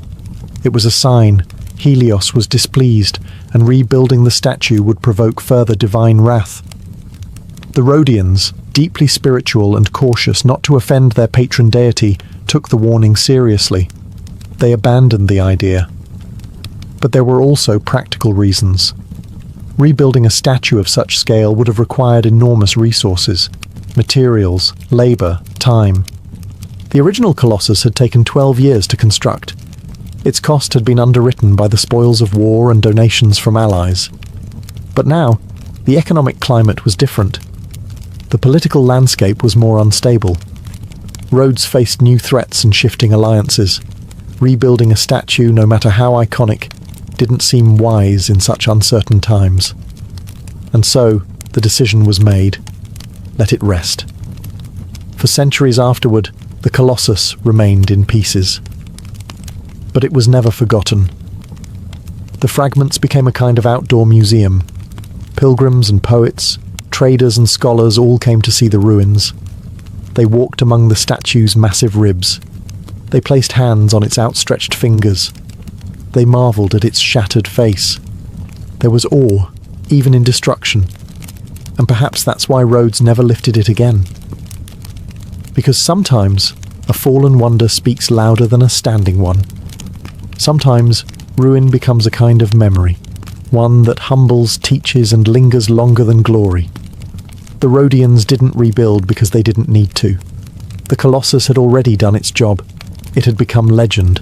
A: It was a sign. Helios was displeased, and rebuilding the statue would provoke further divine wrath. The Rhodians, deeply spiritual and cautious not to offend their patron deity, took the warning seriously. They abandoned the idea. But there were also practical reasons. Rebuilding a statue of such scale would have required enormous resources, materials, labor, time. The original Colossus had taken 12 years to construct. Its cost had been underwritten by the spoils of war and donations from allies. But now, the economic climate was different. The political landscape was more unstable. Rhodes faced new threats and shifting alliances. Rebuilding a statue, no matter how iconic, didn't seem wise in such uncertain times. And so, the decision was made. Let it rest. For centuries afterward, the Colossus remained in pieces. But it was never forgotten. The fragments became a kind of outdoor museum. Pilgrims and poets, traders and scholars all came to see the ruins. They walked among the statue's massive ribs. They placed hands on its outstretched fingers. They marveled at its shattered face. There was awe, even in destruction. And perhaps that's why Rhodes never lifted it again. Because sometimes a fallen wonder speaks louder than a standing one. Sometimes ruin becomes a kind of memory, one that humbles, teaches, and lingers longer than glory. The Rhodians didn't rebuild because they didn't need to. The Colossus had already done its job. It had become legend.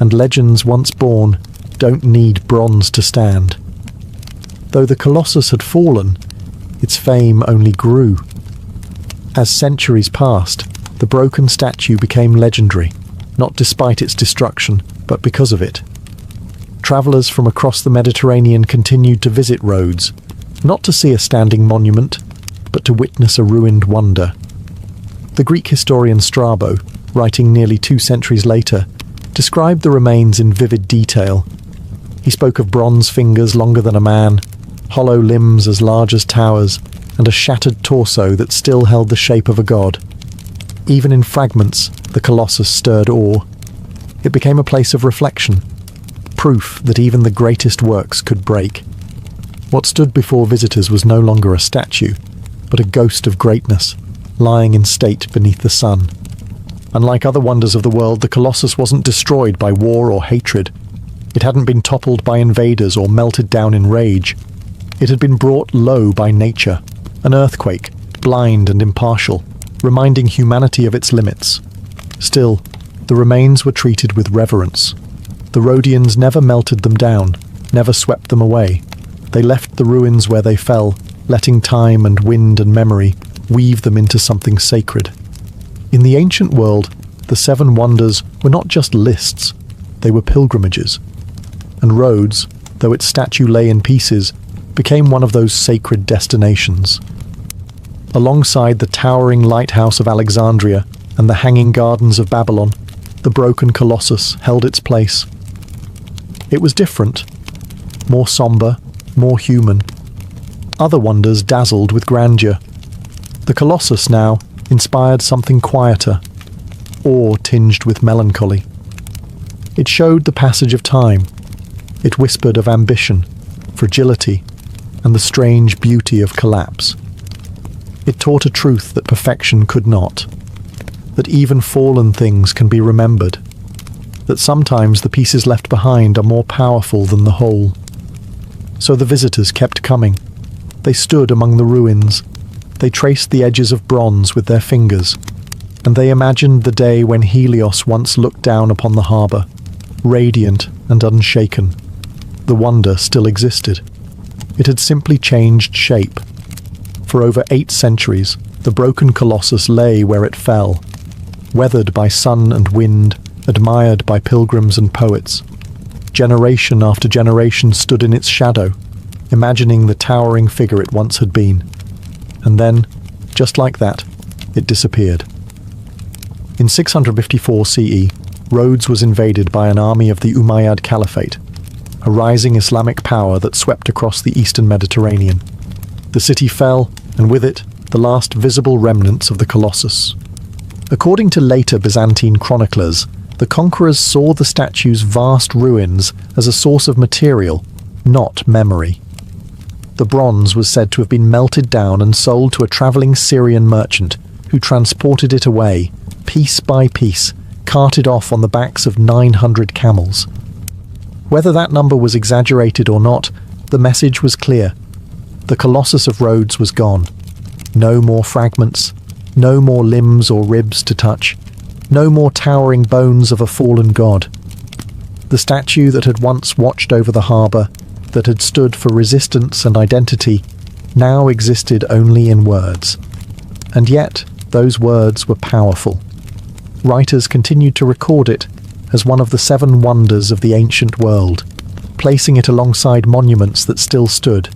A: And legends once born don't need bronze to stand. Though the Colossus had fallen, its fame only grew. As centuries passed, the broken statue became legendary, not despite its destruction, but because of it. Travellers from across the Mediterranean continued to visit Rhodes, not to see a standing monument, but to witness a ruined wonder. The Greek historian Strabo, writing nearly 2 centuries later, described the remains in vivid detail. He spoke of bronze fingers longer than a man, hollow limbs as large as towers, and a shattered torso that still held the shape of a god. Even in fragments, the Colossus stirred awe. It became a place of reflection, proof that even the greatest works could break. What stood before visitors was no longer a statue, but a ghost of greatness, lying in state beneath the sun. Unlike other wonders of the world, the Colossus wasn't destroyed by war or hatred. It hadn't been toppled by invaders or melted down in rage. It had been brought low by nature, an earthquake, blind and impartial, reminding humanity of its limits. Still, the remains were treated with reverence. The Rhodians never melted them down, never swept them away. They left the ruins where they fell, letting time and wind and memory weave them into something sacred. In the ancient world, the 7 wonders were not just lists, they were pilgrimages. And Rhodes, though its statue lay in pieces, became one of those sacred destinations. Alongside the towering lighthouse of Alexandria and the hanging gardens of Babylon, the broken Colossus held its place. It was different, more somber, more human. Other wonders dazzled with grandeur. The Colossus now inspired something quieter, awe tinged with melancholy. It showed the passage of time. It whispered of ambition, fragility, and the strange beauty of collapse. It taught a truth that perfection could not, that even fallen things can be remembered, that sometimes the pieces left behind are more powerful than the whole. So the visitors kept coming. They stood among the ruins. They traced the edges of bronze with their fingers, and they imagined the day when Helios once looked down upon the harbour, radiant and unshaken. The wonder still existed. It had simply changed shape. For over 8 centuries, the broken colossus lay where it fell, weathered by sun and wind, admired by pilgrims and poets. Generation after generation stood in its shadow, imagining the towering figure it once had been. And then, just like that, it disappeared. In 654 CE, Rhodes was invaded by an army of the Umayyad Caliphate, a rising Islamic power that swept across the eastern Mediterranean. The city fell, and with it, the last visible remnants of the Colossus. According to later Byzantine chroniclers, the conquerors saw the statue's vast ruins as a source of material, not memory. The bronze was said to have been melted down and sold to a travelling Syrian merchant who transported it away, piece by piece, carted off on the backs of 900 camels. Whether that number was exaggerated or not, the message was clear. The Colossus of Rhodes was gone. No more fragments, no more limbs or ribs to touch, no more towering bones of a fallen god. The statue that had once watched over the harbour, that had stood for resistance and identity, now existed only in words. And yet, those words were powerful. Writers continued to record it as one of the 7 wonders of the ancient world, placing it alongside monuments that still stood: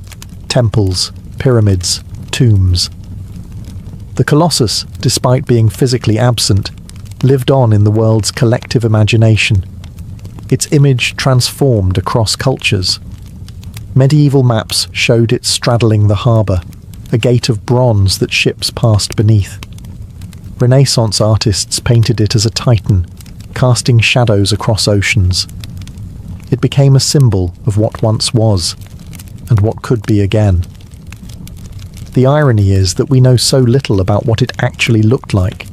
A: temples, pyramids, tombs. The Colossus, despite being physically absent, lived on in the world's collective imagination. Its image transformed across cultures. Medieval maps showed it straddling the harbour, a gate of bronze that ships passed beneath. Renaissance artists painted it as a titan, casting shadows across oceans. It became a symbol of what once was, and what could be again. The irony is that we know so little about what it actually looked like.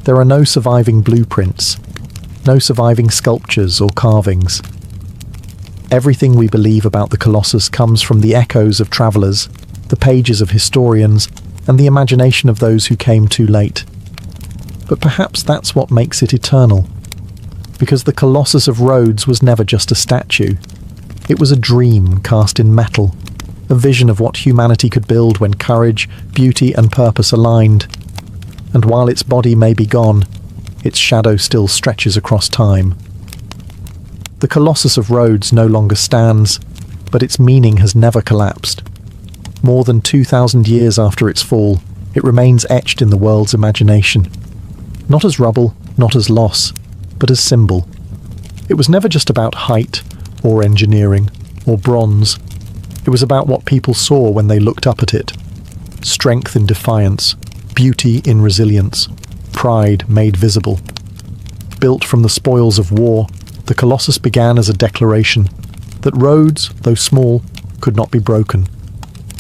A: There are no surviving blueprints, no surviving sculptures or carvings. Everything we believe about the Colossus comes from the echoes of travellers, the pages of historians, and the imagination of those who came too late. But perhaps that's what makes it eternal. Because the Colossus of Rhodes was never just a statue. It was a dream cast in metal, a vision of what humanity could build when courage, beauty, and purpose aligned. And while its body may be gone, its shadow still stretches across time. The Colossus of Rhodes no longer stands, but its meaning has never collapsed. More than 2,000 years after its fall, it remains etched in the world's imagination. Not as rubble, not as loss, but as symbol. It was never just about height, or engineering, or bronze. It was about what people saw when they looked up at it. Strength in defiance, beauty in resilience, pride made visible. Built from the spoils of war, the Colossus began as a declaration that Rhodes, though small, could not be broken.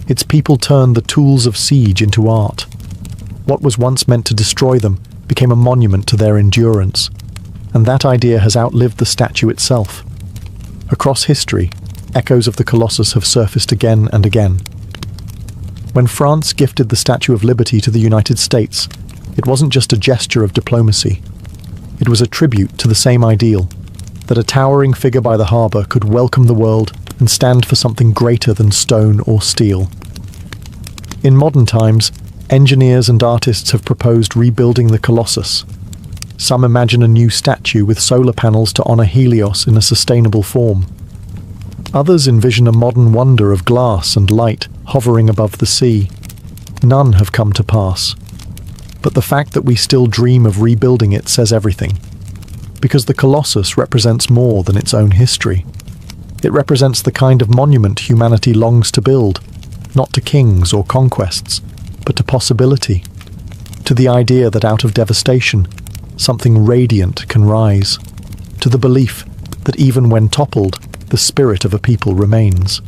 A: Its people turned the tools of siege into art. What was once meant to destroy them became a monument to their endurance, and that idea has outlived the statue itself. Across history, echoes of the Colossus have surfaced again and again. When France gifted the Statue of Liberty to the United States, it wasn't just a gesture of diplomacy. It was a tribute to the same ideal, that a towering figure by the harbour could welcome the world and stand for something greater than stone or steel. In modern times, engineers and artists have proposed rebuilding the Colossus. Some imagine a new statue with solar panels to honour Helios in a sustainable form. Others envision a modern wonder of glass and light hovering above the sea. None have come to pass. But the fact that we still dream of rebuilding it says everything. Because the Colossus represents more than its own history. It represents the kind of monument humanity longs to build, not to kings or conquests, but to possibility, to the idea that out of devastation, something radiant can rise, to the belief that even when toppled, the spirit of a people remains.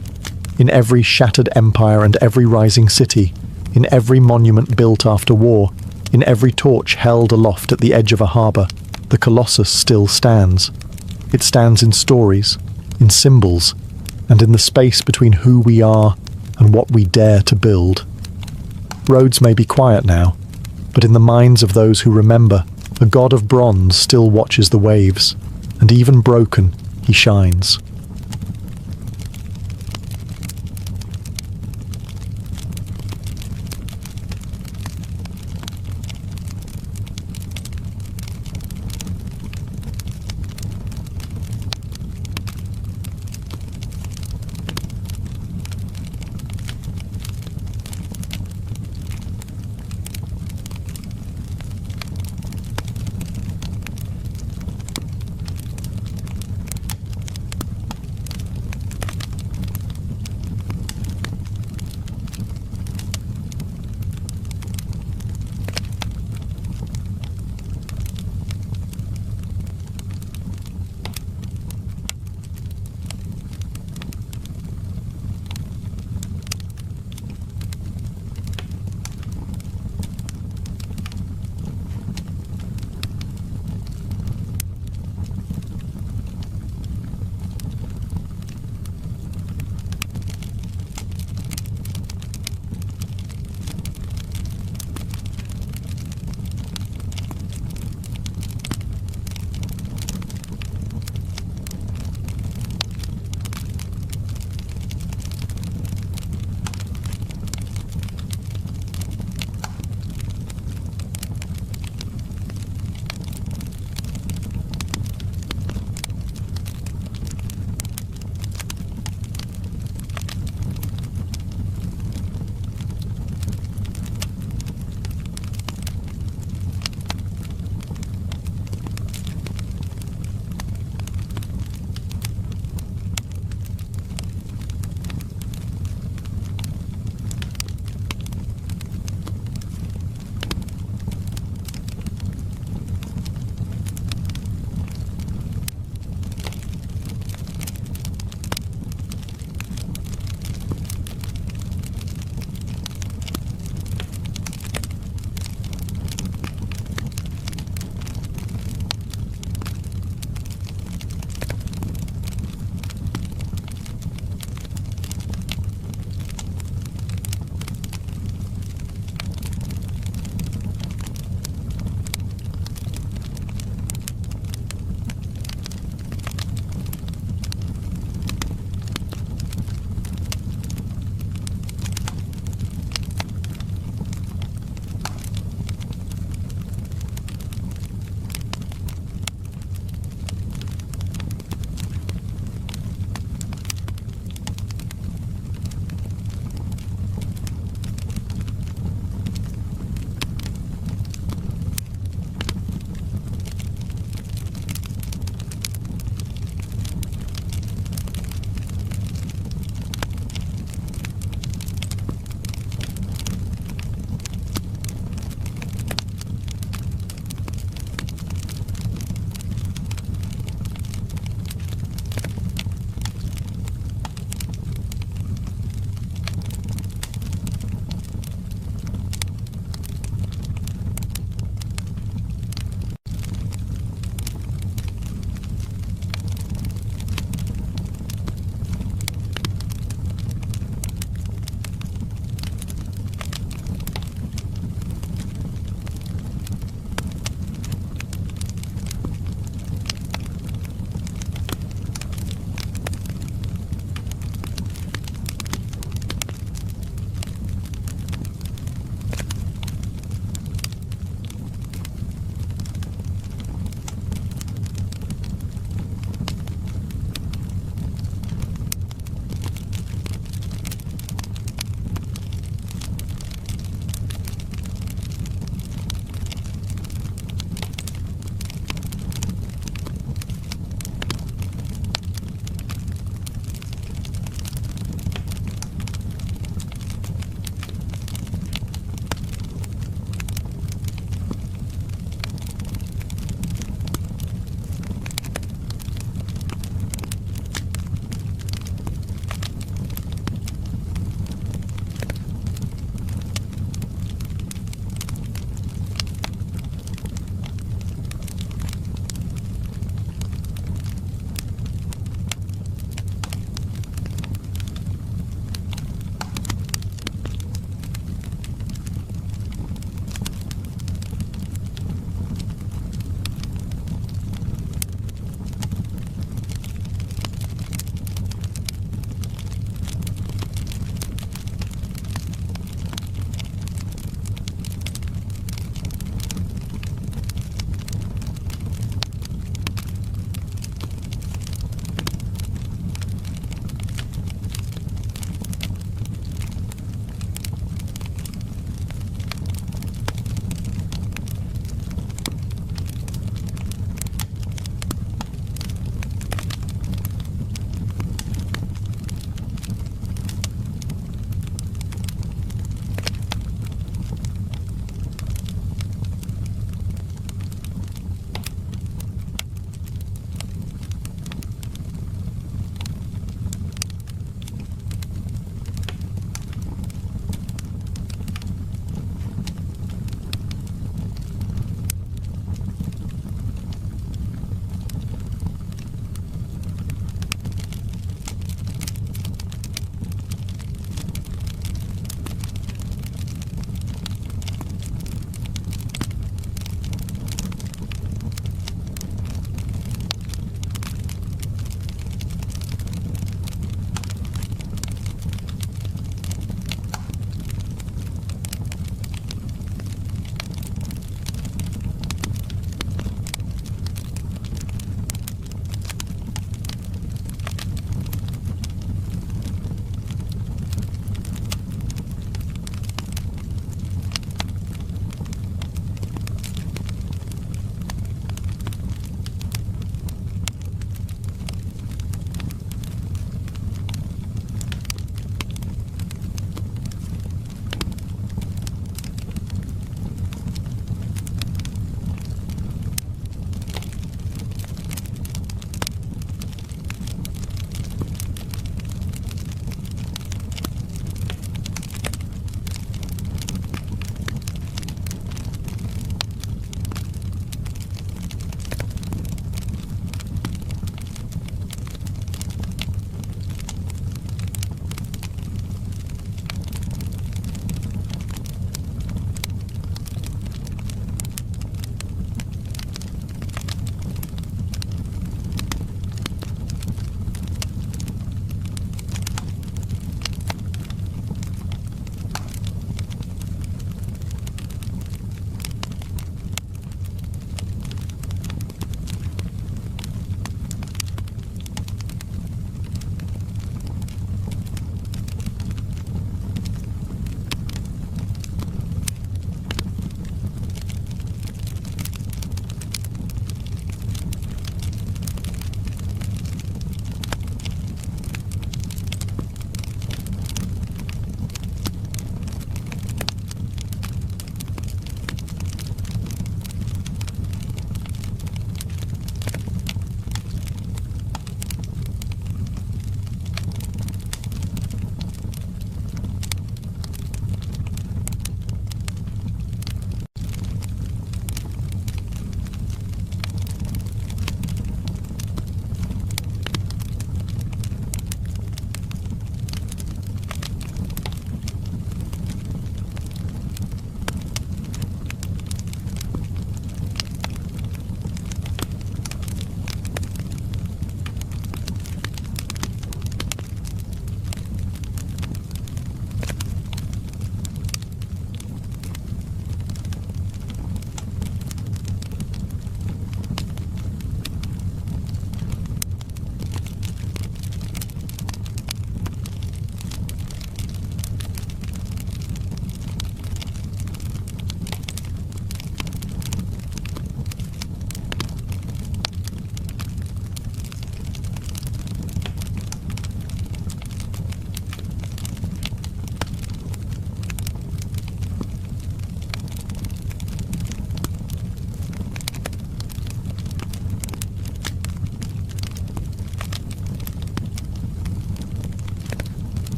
A: In every shattered empire and every rising city, in every monument built after war, in every torch held aloft at the edge of a harbour, the Colossus still stands. It stands in stories, in symbols, and in the space between who we are and what we dare to build. Roads may be quiet now, but in the minds of those who remember, a god of bronze still watches the waves, and even broken, he shines.